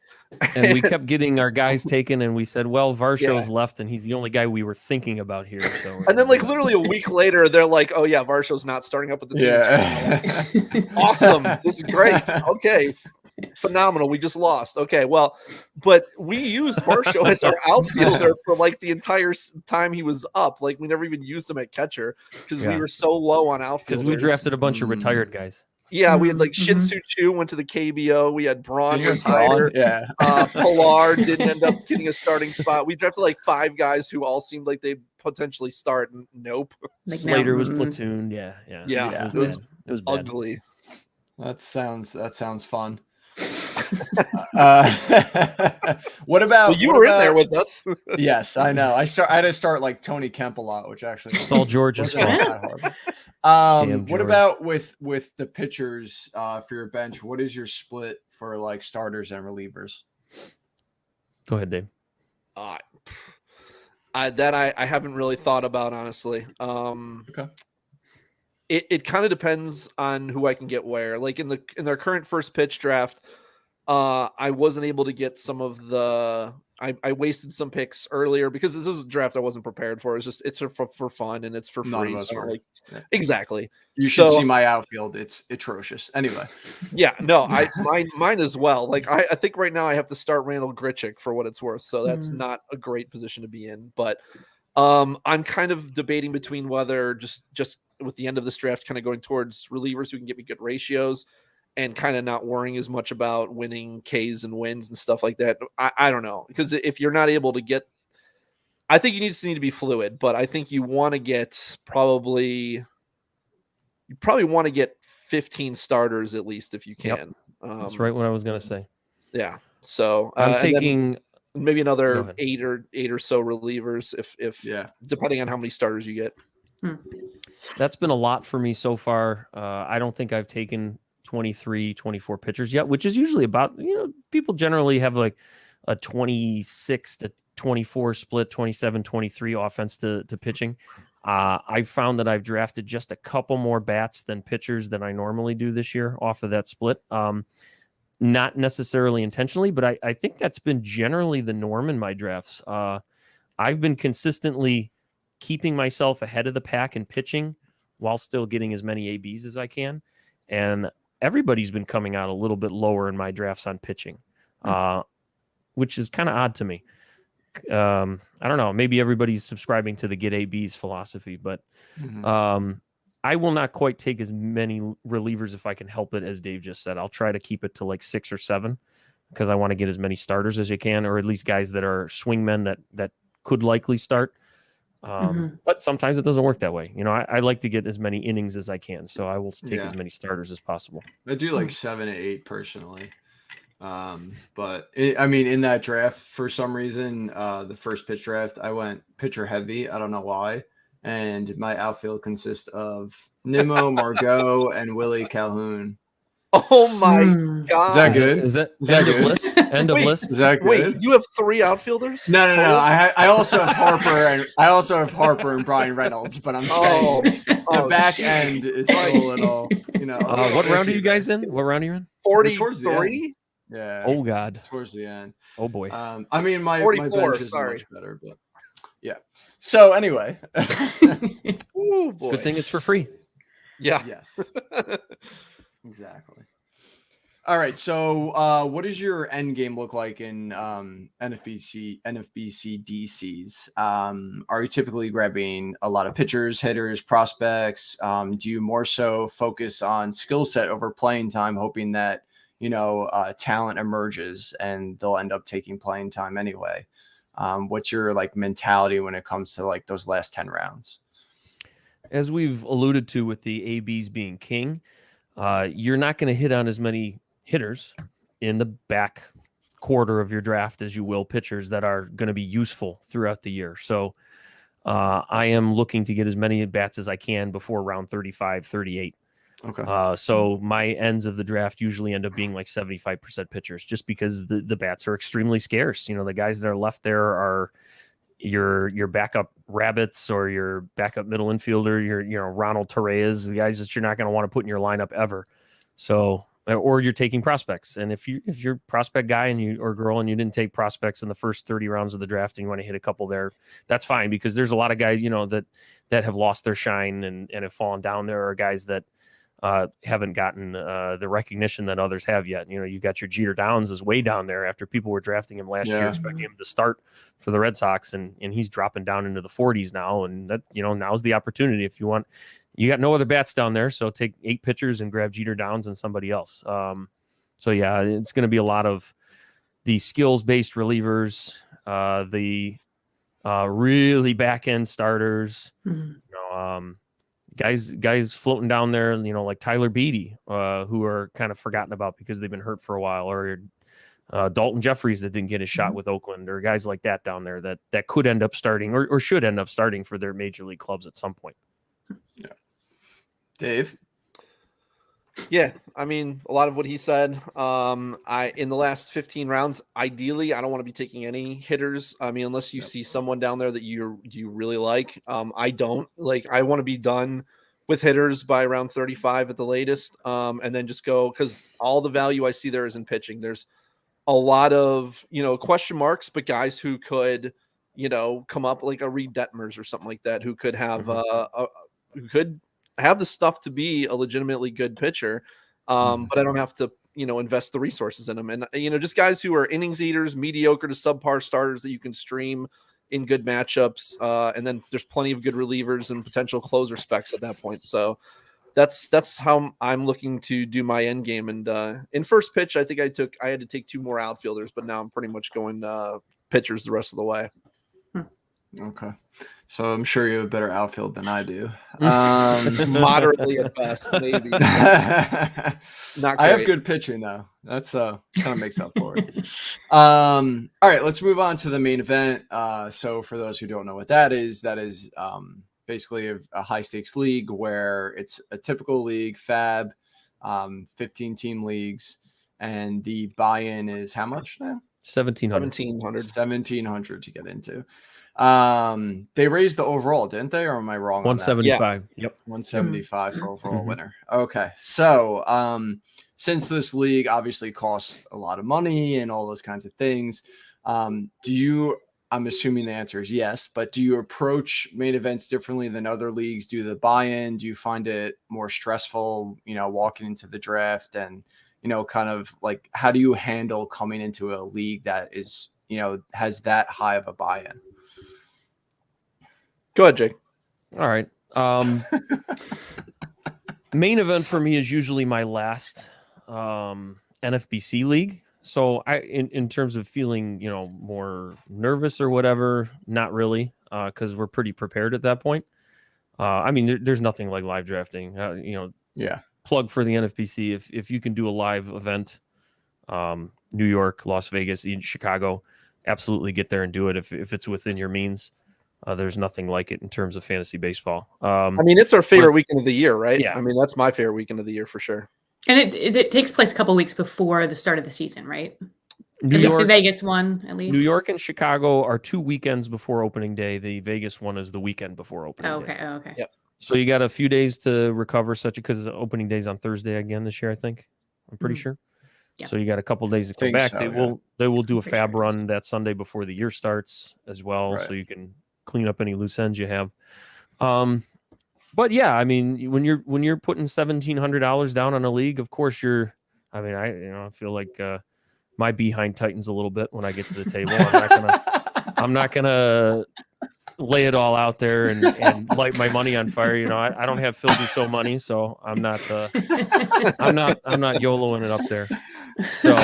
And we kept getting our guys taken, and we said, "Well, Varsho's left, and he's the only guy we were thinking about here." So, and then, like literally a week later, they're like, "Oh yeah, Varsho's not starting up with the team." Yeah. Awesome. This is great. Okay. Phenomenal. We just lost. Okay, well, but we used Varsho as our outfielder for like the entire time he was up. Like we never even used him at catcher because we were so low on outfielders. Because we drafted a bunch of retired guys. Yeah, we had like Shin-Soo Choo went to the KBO. We had Braun retired. Pilar didn't end up getting a starting spot. We drafted like 5 guys who all seemed like they'd potentially start. And nope. Like Slater was platooned. Yeah. It was bad. ugly. That sounds fun. What about you were in there with us? Yes, I know. I had to start like Tony Kemp a lot, which actually it's all George's fault. What about with the pitchers for your bench? What is your split for like starters and relievers? Go ahead, Dave. I haven't really thought about, honestly. Okay. It kind of depends on who I can get where. Like in their current first pitch draft, I wasn't able to get some of the. I wasted some picks earlier because this is a draft I wasn't prepared for. It's for fun and it's for free. So exactly. You should see my outfield. It's atrocious. Anyway. Yeah, no, mine as well. Like I think right now I have to start Randall Grichuk for what it's worth. So that's not a great position to be in. But I'm kind of debating between whether just with the end of this draft, kind of going towards relievers who can get me good ratios and kind of not worrying as much about winning Ks and wins and stuff like that. I don't know, because if you're not able to get, I think you need to be fluid, but I think you want to get probably want to get 15 starters at least if you can. Yep. That's right. What I was going to say. Yeah. So I'm taking maybe another 8 or so relievers if depending on how many starters you get. That's been a lot for me so far. I don't think I've taken 23, 24 pitchers yet, which is usually about, people generally have like a 26 to 24 split, 27, 23 offense to pitching. I found that I've drafted just a couple more bats than pitchers than I normally do this year off of that split. Not necessarily intentionally, but I think that's been generally the norm in my drafts. I've been consistently keeping myself ahead of the pack in pitching while still getting as many ABs as I can. And everybody's been coming out a little bit lower in my drafts on pitching, which is kind of odd to me. I don't know. Maybe everybody's subscribing to the get ABs philosophy, but I will not quite take as many relievers if I can help it, as Dave just said. I'll try to keep it to like 6 or 7 because I want to get as many starters as you can, or at least guys that are swingmen that could likely start. But sometimes it doesn't work that way. I like to get as many innings as I can, so I will take as many starters as possible. I do like 7 to 8 personally. But in that draft, for some reason, the first pitch draft, I went pitcher heavy. I don't know why. And my outfield consists of Nimmo, Margot, and Willie Calhoun. Oh my God. Is that good? Is that end of list? End of list? Is that good? Wait, you have 3 outfielders? No. I also have Harper and Brian Reynolds, but I'm saying the back end is still a little, what round are you guys in? What round are you in? 43? Yeah. Oh God. Towards the end. Oh boy. My 44, bench is much better, but Yeah. So anyway, Ooh, boy. Good thing it's for free. Yeah. yes, exactly. All right. So, what does your end game look like in NFBC DCs? Are you typically grabbing a lot of pitchers, hitters, prospects? Do you more so focus on skill set over playing time, hoping that talent emerges and they'll end up taking playing time anyway? What's your like mentality when it comes to like those last 10 rounds? As we've alluded to with the ABs being king, you're not going to hit on as many hitters in the back quarter of your draft as you will pitchers that are going to be useful throughout the year. So I am looking to get as many at bats as I can before round 35, 38. Okay. So my ends of the draft usually end up being like 75% pitchers, just because the bats are extremely scarce. The guys that are left there are your backup rabbits or your backup middle infielder, your Ronald Torres, the guys that you're not going to want to put in your lineup ever. So, or you're taking prospects. And if you're prospect guy or girl and you didn't take prospects in the first 30 rounds of the draft and you want to hit a couple there, that's fine, because there's a lot of guys, that have lost their shine and have fallen down. There are guys that haven't gotten the recognition that others have yet. You got your Jeter Downs is way down there after people were drafting him last year, expecting him to start for the Red Sox, and he's dropping down into the 40s now. And that, now's the opportunity. If you want, you got no other bats down there, so take 8 pitchers and grab Jeter Downs and somebody else. So yeah, it's going to be a lot of the skills-based relievers, the really back-end starters, guys floating down there, like Tyler Beatty, who are kind of forgotten about because they've been hurt for a while, or Dalton Jeffries that didn't get his shot with Oakland, or guys like that down there that could end up starting or should end up starting for their major league clubs at some point. Yeah. Dave? Yeah, I mean, a lot of what he said. In the last 15 rounds, ideally, I don't want to be taking any hitters. I mean, unless you see someone down there that you really like. I don't like. I want to be done with hitters by round 35 at the latest, and then just go, because all the value I see there is in pitching. There's a lot of question marks, but guys who could come up, like a Reed Detmers or something like that, who could have who could have the stuff to be a legitimately good pitcher, but I don't have to invest the resources in them. And just guys who are innings eaters, mediocre to subpar starters that you can stream in good matchups, and then there's plenty of good relievers and potential closer specs at that point. So that's how I'm looking to do my end game. And in first pitch, I think I had to take 2 more outfielders, but now I'm pretty much going pitchers the rest of the way. Okay. So I'm sure you have a better outfield than I do. Moderately at best, maybe. Not I have good pitching though. That's kind of makes up for it. All right, let's move on to the main event. So for those who don't know what that is basically a high stakes league where it's a typical league, FAB, 15 team leagues, and the buy-in is how much now? $1,700 to get into. They raised the overall, didn't they? Or am I wrong? 175. Yeah. Yep. 175 for overall winner. Okay. So, since this league obviously costs a lot of money and all those kinds of things, I'm assuming the answer is yes, but do you approach main events differently than other leagues? Do the buy-in? Do you find it more stressful, walking into the draft, and, kind of like, how do you handle coming into a league that is, has that high of a buy-in? Go ahead, Jake. All right. Main event for me is usually my last NFBC league. So in terms of feeling, more nervous or whatever, not really, because we're pretty prepared at that point. I mean, there's nothing like live drafting. Plug for the NFBC. If you can do a live event, New York, Las Vegas, Chicago, absolutely get there and do it if it's within your means. There's nothing like it in terms of fantasy baseball. I mean, it's our favorite weekend of the year, right? Yeah. I mean, that's my favorite weekend of the year for sure. And it takes place a couple weeks before the start of the season, right? New York, the Vegas one, at least. New York and Chicago are 2 weekends before opening day. The Vegas one is the weekend before opening day. Okay. Yep. So you got a few days to recover, because opening day is on Thursday again this year, I think. I'm pretty sure. Yeah. So you got a couple days to come back. They will do a fab run that Sunday before the year starts as well. Right. So you can clean up any loose ends you have. But yeah, I mean, when you're putting $1,700 down on a league, of course I feel like my behind tightens a little bit when I get to the table. I'm not gonna lay it all out there and light my money on fire. I don't have Phil Dussault money, so I'm not YOLOing it up there. So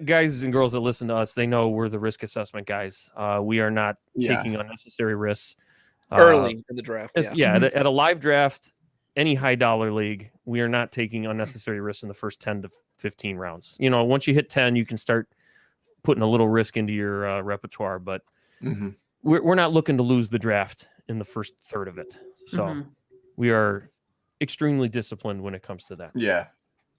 guys and girls that listen to us, they know we're the risk assessment guys. We are not taking unnecessary risks early in the draft. At a live draft, any high dollar league, we are not taking unnecessary risks in the first 10 to 15 rounds. Once you hit 10, you can start putting a little risk into your repertoire, but we're not looking to lose the draft in the first third of it. So we are extremely disciplined when it comes to that. Yeah.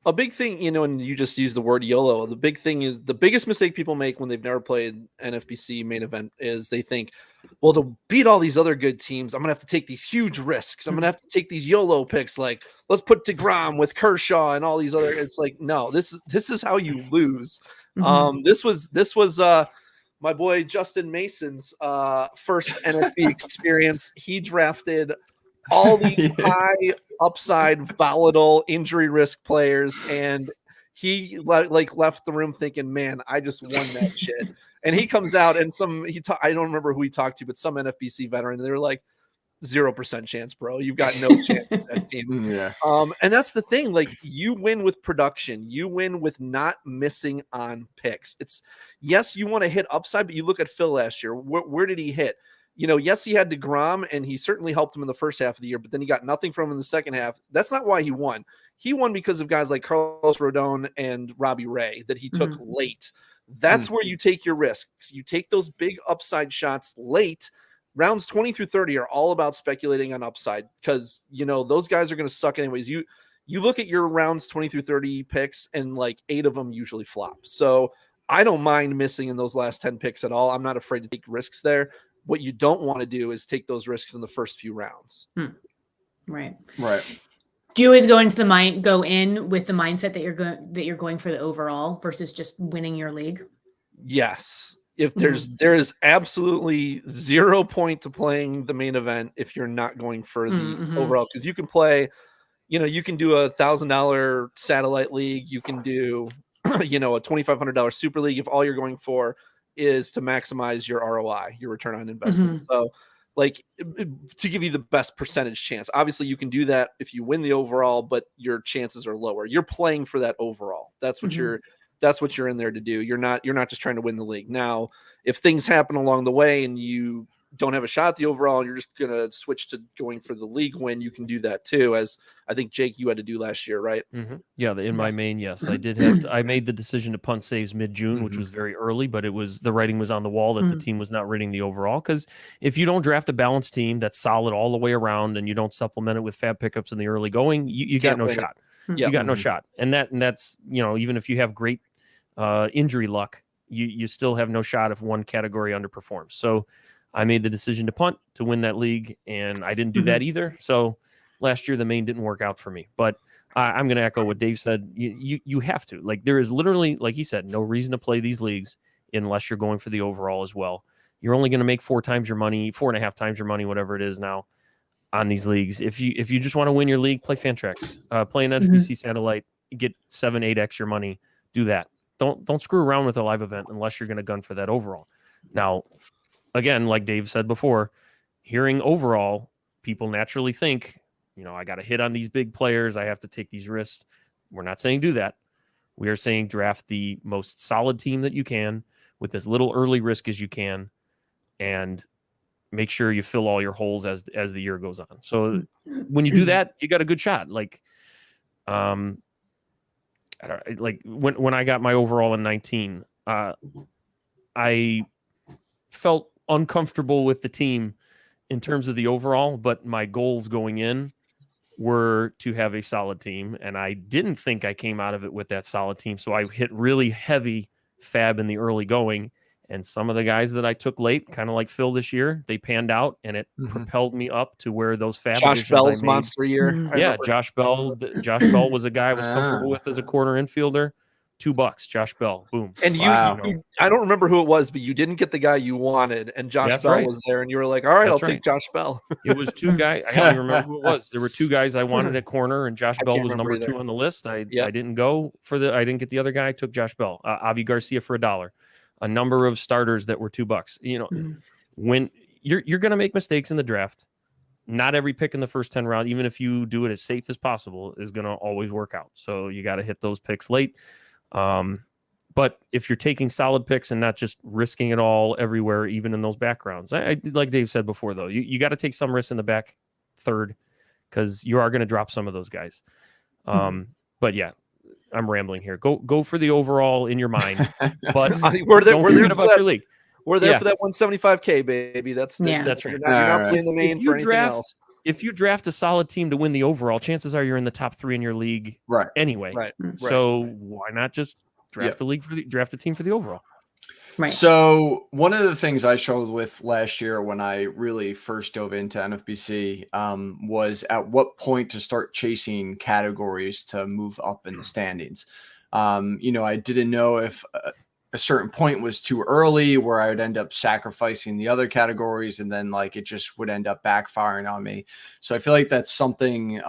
A big thing, and you just use the word YOLO. The big thing is the biggest mistake people make when they've never played NFBC main event is they think, well, to beat all these other good teams, I'm going to have to take these huge risks. I'm going to have to take these YOLO picks. Like, let's put DeGrom with Kershaw and all these other. It's like, no, this is how you lose. This was my boy Justin Mason's first NFB experience. He drafted all these high upside, volatile, injury risk players, and he left the room thinking, "Man, I just won that shit." And he comes out and I don't remember who he talked to, but some NFBC veteran, and they were like, 0% chance, bro. You've got no chance with that team. Yeah. And that's the thing. Like, you win with production. You win with not missing on picks. Yes, you want to hit upside, but you look at Phil last year. Where did he hit? Yes, he had DeGrom, and he certainly helped him in the first half of the year, but then he got nothing from him in the second half. That's not why he won. He won because of guys like Carlos Rodon and Robbie Ray that he took late. That's where you take your risks. You take those big upside shots late. Rounds 20 through 30 are all about speculating on upside because, those guys are going to suck anyways. You look at your rounds 20 through 30 picks, and like 8 of them usually flop. So I don't mind missing in those last 10 picks at all. I'm not afraid to take risks there. What you don't want to do is take those risks in the first few rounds. Right. Do you always go in with the mindset that you're going for the overall versus just winning your league? Yes. If there is absolutely 0 point to playing the main event if you're not going for the overall, because you can play, you can do a $1,000 satellite league, you can do, a $2,500 super league if all you're going for is to maximize your ROI, your return on investment. So, to give you the best percentage chance. Obviously, you can do that if you win the overall, but your chances are lower. You're playing for that overall. That's what you're in there to do. You're not just trying to win the league. Now, if things happen along the way and you don't have a shot at the overall and you're just going to switch to going for the league win, you can do that too, as I think, Jake, you had to do last year, right? Yeah, in my main, yes. I did I made the decision to punt saves mid-June, which was very early, but the writing was on the wall that the team was not winning the overall, because if you don't draft a balanced team that's solid all the way around and you don't supplement it with fab pickups in the early going, you got no shot. You got no shot. And that's, even if you have great injury luck, you still have no shot if one category underperforms. So I made the decision to punt to win that league, and I didn't do that either. So last year the main didn't work out for me. But I'm going to echo what Dave said. You have to. Like, there is literally, like he said, no reason to play these leagues unless you're going for the overall as well. You're only going to make 4 times your money, 4.5 times your money, whatever it is now, on these leagues. If you just want to win your league, play Fantrax, play an NFBC satellite, get 7-8x your money. Do that. Don't screw around with a live event unless you're going to gun for that overall. Now, again, like Dave said before, hearing overall, people naturally think, I got to hit on these big players. I have to take these risks. We're not saying do that. We are saying draft the most solid team that you can with as little early risk as you can, and make sure you fill all your holes as the year goes on. So when you do that, you got a good shot. Like, when I got my overall in 19, I felt uncomfortable with the team in terms of the overall, but my goals going in were to have a solid team, and I didn't think I came out of it with that solid team. So I hit really heavy fab in the early going, and some of the guys that I took late, kind of like Phil this year, they panned out, and it propelled me up to where those fab Josh Bell's monster year. Yeah, Josh Bell was a guy I was comfortable with as a corner infielder. $2. Josh Bell, boom. And Wow. I don't remember who it was, but you didn't get the guy you wanted, and Josh That's Bell right. was there, and you were like, all right, That's I'll take Josh Bell. It was two guys. I don't even remember who it was. There were two guys I wanted at corner, and Josh I Bell can't was remember number 2 either. on the list. I Yep. didn't go for I didn't get the other guy. I took Josh Bell. Avi Garcia for $1. A number of starters that were $2. You know, when you're going to make mistakes in the draft, not every pick in the first 10 round, even if you do it as safe as possible, is going to always work out. So you got to hit those picks late. But if you're taking solid picks and not just risking it all everywhere, even in those backgrounds, I like Dave said before, though, you got to take some risks in the back third, because you are going to drop some of those guys. But yeah, I'm rambling here. Go for the overall in your mind, but we're there. don't We're forget there about your league. We're there for that 175K, baby. That's right. You're not playing the main for anything else. If you draft a solid team to win the overall, chances are you're in the top 3 in your league anyway. Right. So why not just draft draft a team for the overall? Right. So one of the things I struggled with last year when I really first dove into NFBC was at what point to start chasing categories to move up in the standings. I didn't know if a certain point was too early where I would end up sacrificing the other categories, and then like it just would end up backfiring on me. So I feel like that's something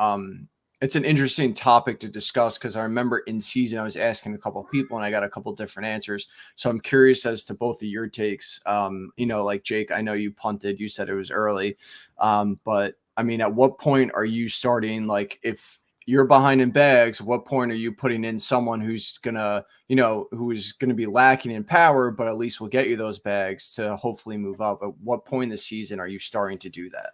it's an interesting topic to discuss, because I remember in season I was asking a couple of people and I got a couple of different answers. So I'm curious as to both of your takes. Like Jake, I know you punted, you said it was early. But I mean, at what point are you starting, like if you're behind in bags, at what point are you putting in someone who's gonna be lacking in power, but at least will get you those bags to hopefully move up? At what point in the season are you starting to do that?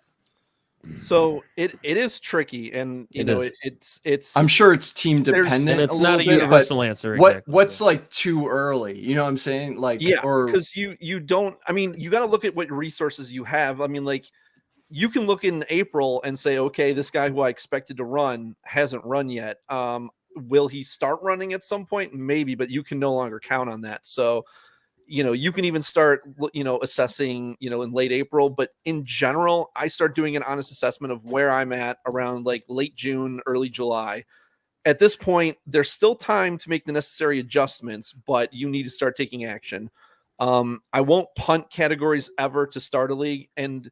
So it is tricky, and it's I'm sure it's team dependent. It's not a universal answer. What's like too early? You know what I'm saying? Like, because you don't. I mean, you got to look at what resources you have. I mean, like, you can look in April and say, okay, this guy who I expected to run hasn't run yet. Will he start running at some point? Maybe, but you can no longer count on that. So, you can even start, assessing, in late April. But in general, I start doing an honest assessment of where I'm at around like late June, early July. At this point, there's still time to make the necessary adjustments, but you need to start taking action. I won't punt categories ever to start a league. And,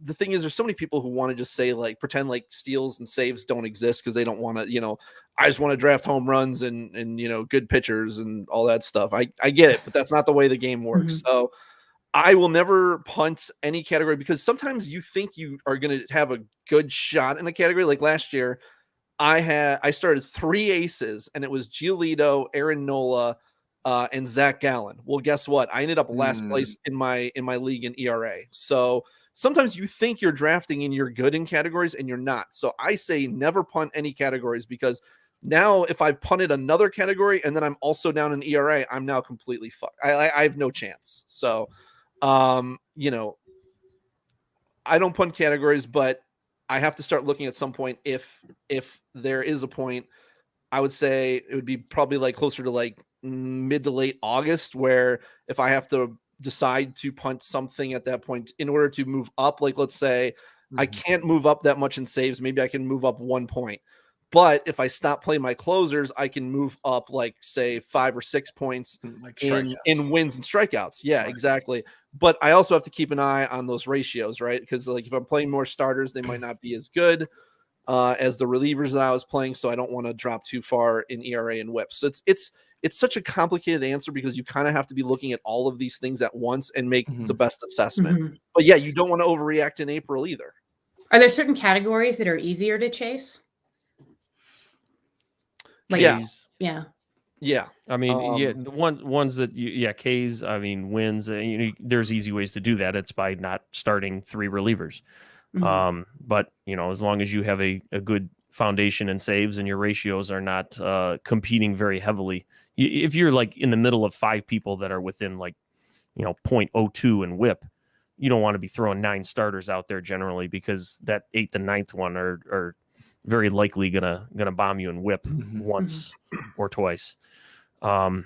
the thing is, there's so many people who want to just say, like, pretend like steals and saves don't exist because they don't want to, I just want to draft home runs and good pitchers and all that stuff. I get it, but that's not the way the game works. So I will never punt any category, because sometimes you think you are going to have a good shot in a category. Like last year, I started 3 aces, and it was Giolito, Aaron Nola, and Zach Gallen. Well, guess what? I ended up last place in my league in ERA. So sometimes you think you're drafting and you're good in categories, and you're not. So I say never punt any categories, because now if I've punted another category and then I'm also down in ERA, I'm now completely fucked. I have no chance. So, I don't punt categories, but I have to start looking at some point. If there is a point, I would say it would be probably like closer to like mid to late August, where if I have to decide to punt something at that point in order to move up, like let's say I can't move up that much in saves, maybe I can move up 1 point. But if I stop playing my closers, I can move up like say 5 or 6 points in wins and strikeouts. Yeah, right. Exactly. But I also have to keep an eye on those ratios, right? Because like if I'm playing more starters, they might not be as good as the relievers that I was playing. So I don't want to drop too far in ERA and WHIP. So it's such a complicated answer, because you kind of have to be looking at all of these things at once and make the best assessment. But yeah, you don't want to overreact in April either. Are there certain categories that are easier to chase? Like, yeah. I mean, the ones that K's. I mean, wins. There's easy ways to do that. It's by not starting 3 relievers. But as long as you have a good foundation and saves, and your ratios are not competing very heavily. If you're like in the middle of 5 people that are within like 0.02 in WHIP, you don't want to be throwing 9 starters out there generally, because that 8th and 9th one are very likely gonna bomb you and whip once or twice. So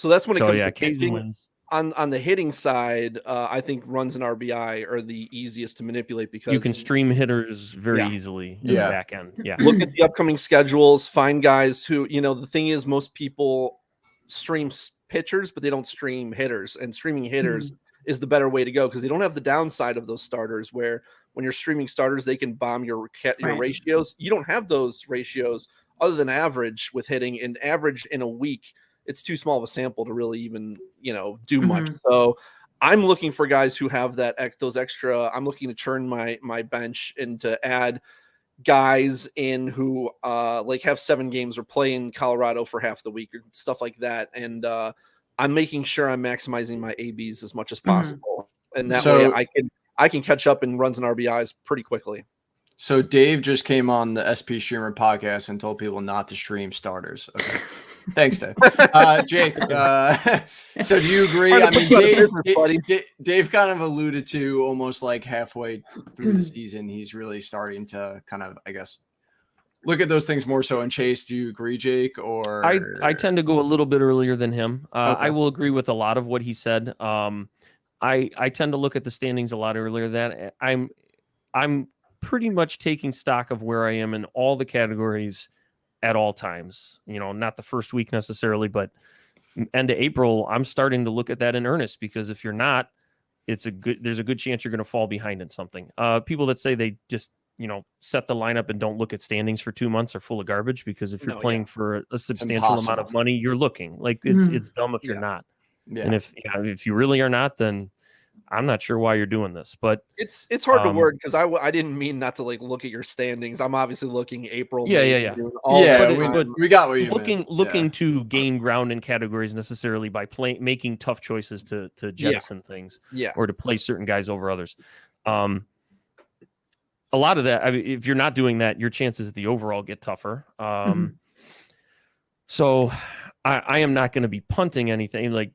that's when it comes to Casey wins. on the hitting side, I think runs and RBI are the easiest to manipulate because you can stream hitters very easily in the back end. Yeah. Look at the upcoming schedules, find guys who, the thing is most people stream pitchers, but they don't stream hitters, and streaming hitters is the better way to go because they don't have the downside of those starters where when you're streaming starters, they can bomb your ratios. You don't have those ratios other than average with hitting, and average in a week, it's too small of a sample to really even, do much. So I'm looking for guys who have those extra. I'm looking to churn my bench and to add guys in who have 7 games or play in Colorado for half the week or stuff like that. And I'm making sure I'm maximizing my ABs as much as possible. And that way I can catch up in runs and RBIs pretty quickly. So Dave just came on the SP Streamer podcast and told people not to stream starters. Okay. Thanks, Dave. Jake, so do you agree? I mean, Dave kind of alluded to almost like halfway through the season, he's really starting to kind of, I guess, look at those things more so. And Chase, do you agree, Jake? Or I tend to go a little bit earlier than him. Okay. I will agree with a lot of what he said. I tend to look at the standings a lot earlier than I'm pretty much taking stock of where I am in all the categories at all times, not the first week necessarily, but end of April, I'm starting to look at that in earnest because if you're not, there's a good chance you're going to fall behind in something. People that say they just, set the lineup and don't look at standings for 2 months are full of garbage because if you're playing for a substantial amount of money, you're looking like it's dumb if you're not. Yeah. And if you really are not, then I'm not sure why you're doing this, but it's hard to word because I didn't mean not to look at your standings. I'm obviously looking April. Yeah. We got what you looking to gain ground in categories necessarily by making tough choices to jettison things, or to play certain guys over others. A lot of that, if you're not doing that, your chances at the overall get tougher. So I am not going to be punting anything like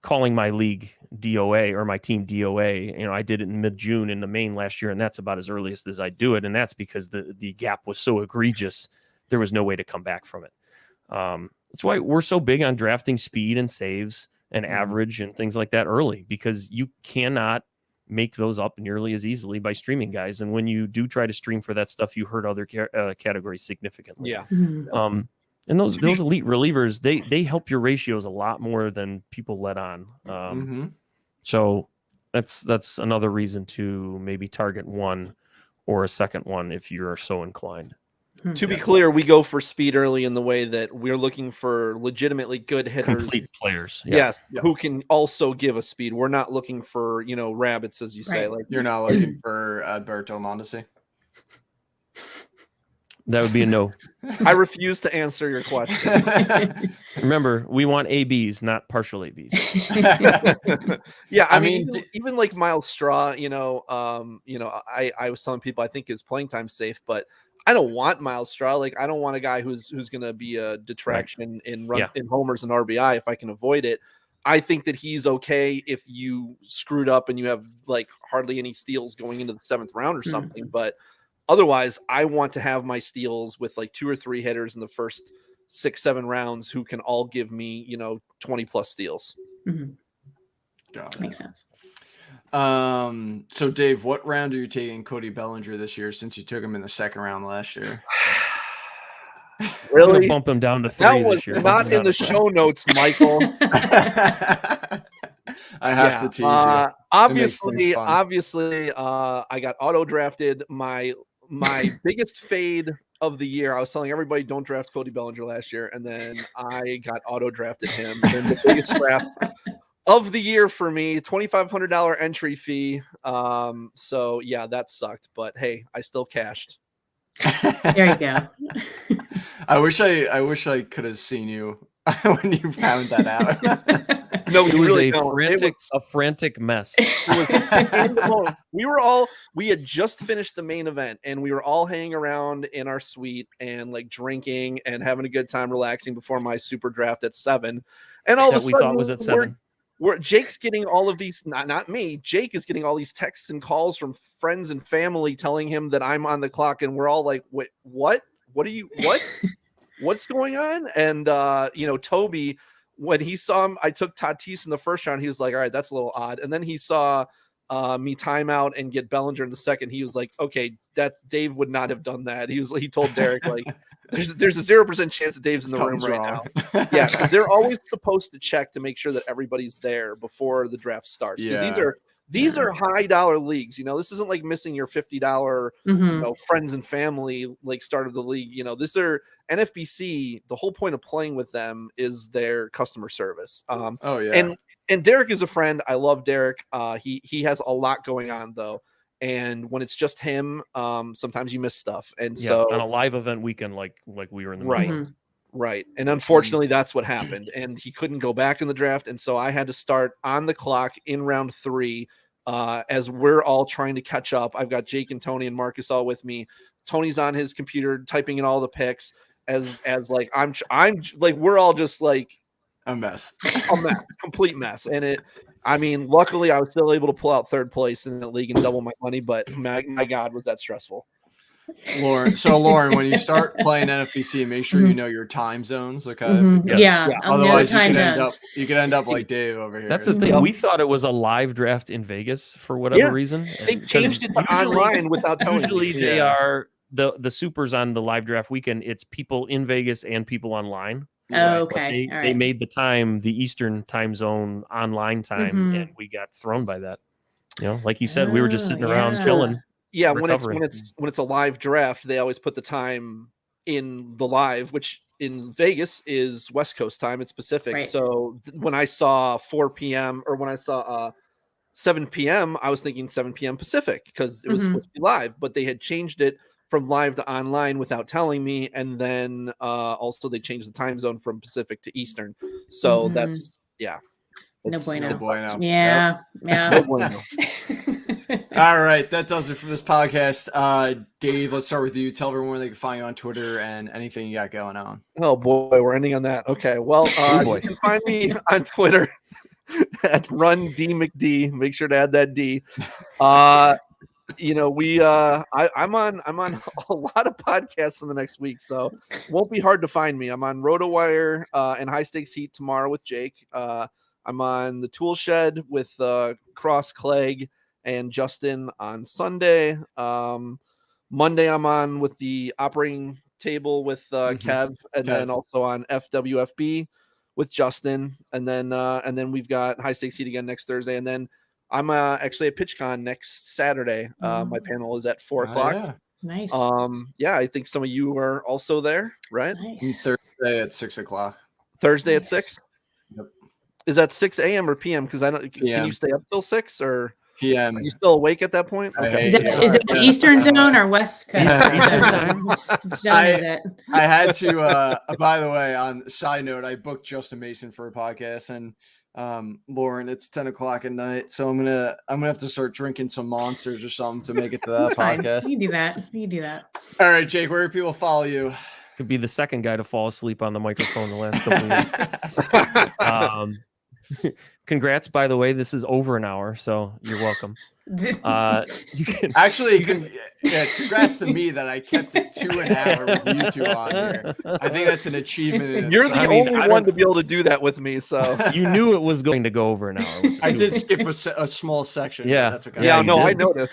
calling my league DOA or my team DOA. I did it in mid-June in the main last year, and that's about as earliest as I do it. And that's because the gap was so egregious, there was no way to come back from it. That's why we're so big on drafting speed and saves and average and things like that early, because you cannot make those up nearly as easily by streaming guys. And when you do try to stream for that stuff, you hurt other categories significantly. Yeah. And those elite relievers, they help your ratios a lot more than people let on. So that's another reason to maybe target one or a second one if you're so inclined. To be clear, we go for speed early in the way that we're looking for legitimately good hitters, complete players. Yes, who can also give us speed. We're not looking for rabbits, as you say. Like you're not looking for Alberto Mondesi. That would be a no. I refuse to answer your question. Remember, we want ABs, not partial ABs. Yeah, I mean, even like Miles Straw, I was telling people I think his playing time's safe, but I don't want Miles Straw. Like, I don't want a guy who's going to be a detraction in homers and RBI if I can avoid it. I think that he's okay if you screwed up and you have like hardly any steals going into the 7th round or something, but otherwise, I want to have my steals with like 2 or 3 hitters in the first 6-7 rounds who can all give me, 20 plus steals. Makes sense. So Dave, what round are you taking Cody Bellinger this year since you took him in the 2nd round last year? Really? Bump him down to 3 this year. That was not in the show notes, Michael. I have to tease you. Obviously, I got auto drafted. My biggest fade of the year. I was telling everybody don't draft Cody Bellinger last year, and then I got auto drafted him. And the biggest scrap of the year for me, $2,500 entry fee. So yeah, that sucked. But hey, I still cashed. There you go. I wish I could have seen you when you found that out. No, it was really a frantic mess. We had just finished the main event and we were all hanging around in our suite and like drinking and having a good time relaxing before my super draft at 7. And all of a sudden, we thought was at 7. Where Jake's getting all of these, not me. Jake is getting all these texts and calls from friends and family telling him that I'm on the clock, and we're all like, "Wait, what? What are you? What? What's going on?" And Toby when he saw him, I took Tatis in the first round. He was like, all right, that's a little odd. And then he saw me time out and get Bellinger in the second. He was like, okay, that Dave would not have done that. He told Derek, like, there's a 0% chance that Dave's in the room right now. Yeah, because they're always supposed to check to make sure that everybody's there before the draft starts. Because these are high dollar leagues. This isn't like missing your $50 friends and family like start of the league. This are NFBC. The whole point of playing with them is their customer service. And Derek is a friend. I love Derek. He has a lot going on though. And when it's just him, sometimes you miss stuff. And so on a live event weekend, like we were in the middle. Right. And unfortunately, that's what happened. And he couldn't go back in the draft. And so I had to start on the clock in round 3 as we're all trying to catch up. I've got Jake and Tony and Marcus all with me. Tony's on his computer typing in all the picks as like I'm like we're all just like a mess, complete mess. And luckily I was still able to pull out 3rd place in the league and double my money. But my God, was that stressful. Lauren, when you start playing NFBC, make sure you know your time zones, okay? Yeah. Otherwise, you could end up like Dave over here. That's the thing. We thought it was a live draft in Vegas for whatever reason. They changed it to online without telling. Usually, they are the supers on the live draft weekend. It's people in Vegas and people online. Oh, okay. They made the time the Eastern time zone online time, and we got thrown by that. Like you said, we were just sitting around chilling. Yeah, when it's a live draft, they always put the time in the live, which in Vegas is West Coast time. It's Pacific. Right. So when I saw 4 p.m. or when I saw 7 p.m., I was thinking 7 p.m. Pacific because it was supposed to be live, but they had changed it from live to online without telling me, and then also they changed the time zone from Pacific to Eastern. So that's no bueno. No bueno. Yeah. No bueno. All right, that does it for this podcast. Dave, let's start with you. Tell everyone where they can find you on Twitter and anything you got going on. Oh boy, we're ending on that. Okay, well, you can find me on Twitter at RunDMcD. Make sure to add that D. I'm on a lot of podcasts in the next week, so it won't be hard to find me. I'm on RotoWire and High Stakes Heat tomorrow with Jake. I'm on the Tool Shed with Cross Clegg and Justin on Sunday. Monday I'm on with the Operating Table with Kev, and then also on FWFB with Justin, and then we've got High Stakes Heat again next Thursday, and then I'm actually at PitchCon next Saturday. My panel is at 4 o'clock. Yeah. Nice. I think some of you are also there, right? Nice. Thursday at 6 o'clock. Thursday at 6. Yep. Is that 6 a.m. or p.m.? Because I don't. Can you stay up till 6 or p.m.? Are you still awake at that point? Okay. Is it Eastern Zone or West Coast? Eastern Time. What zone is it? I had to. By the way, on side note, I booked Justin Mason for a podcast, and Lauren, it's 10 o'clock at night, so I'm gonna have to start drinking some Monsters or something to make it to that podcast. You can do that. All right, Jake, where do people follow you? Could be the second guy to fall asleep on the microphone the last couple of years. Congrats, by the way. This is over an hour, so you're welcome. You can it's congrats to me that I kept it to an hour with you two on here. I think that's an achievement. You're the only one to be able to do that with me, so you knew it was going to go over an hour. I did skip a small section. Yeah, that's okay. Yeah, no, I noticed.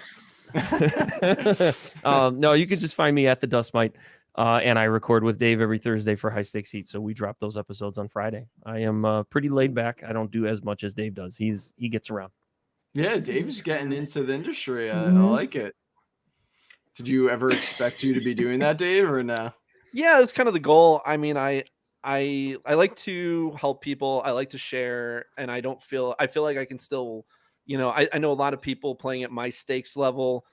No, you can just find me at the Dust Mite. And I record with Dave every Thursday for High Stakes Heat, so we drop those episodes on Friday. I am pretty laid back. I don't do as much as Dave does. He gets around. Yeah, Dave's getting into the industry. I like it. Did you ever expect you to be doing that, Dave, or no? Yeah, it's kind of the goal. I mean, I like to help people. I like to share, and I feel like I can still, I know a lot of people playing at my stakes level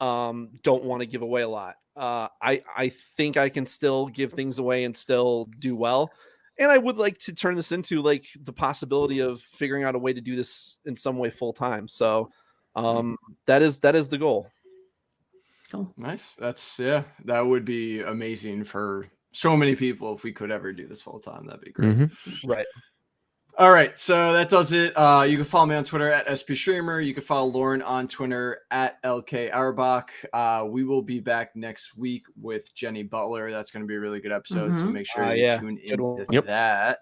don't want to give away a lot. I think I can still give things away and still do well. And I would like to turn this into like the possibility of figuring out a way to do this in some way full time. So that is the goal. Cool. Nice. That would be amazing for so many people if we could ever do this full time. That'd be great. Right. All right, so that does it. You can follow me on Twitter at SP Streamer. You can follow Lauren on Twitter at LK Auerbach. We will be back next week with Jenny Butler. That's going to be a really good episode, so make sure you tune into that.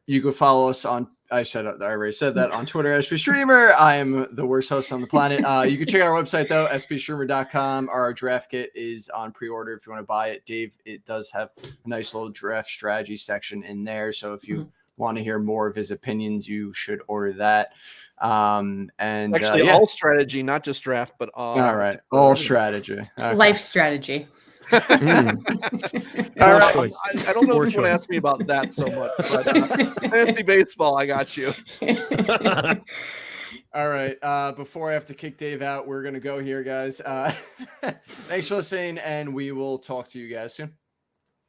You can follow us on. I already said that on Twitter, SP Streamer. I am the worst host on the planet. You can check out our website though, spstreamer.com. Our draft kit is on pre-order if you want to buy it. Dave, it does have a nice little draft strategy section in there. So if you want to hear more of his opinions, you should order that. And actually, all strategy, not just draft, but all right, all strategy, life strategy. All right. I don't know if you want to ask me about that so much, but Nasty Baseball, I got you. All right. Before I have to kick Dave out, we're going to go here, guys. Thanks for listening, and we will talk to you guys soon.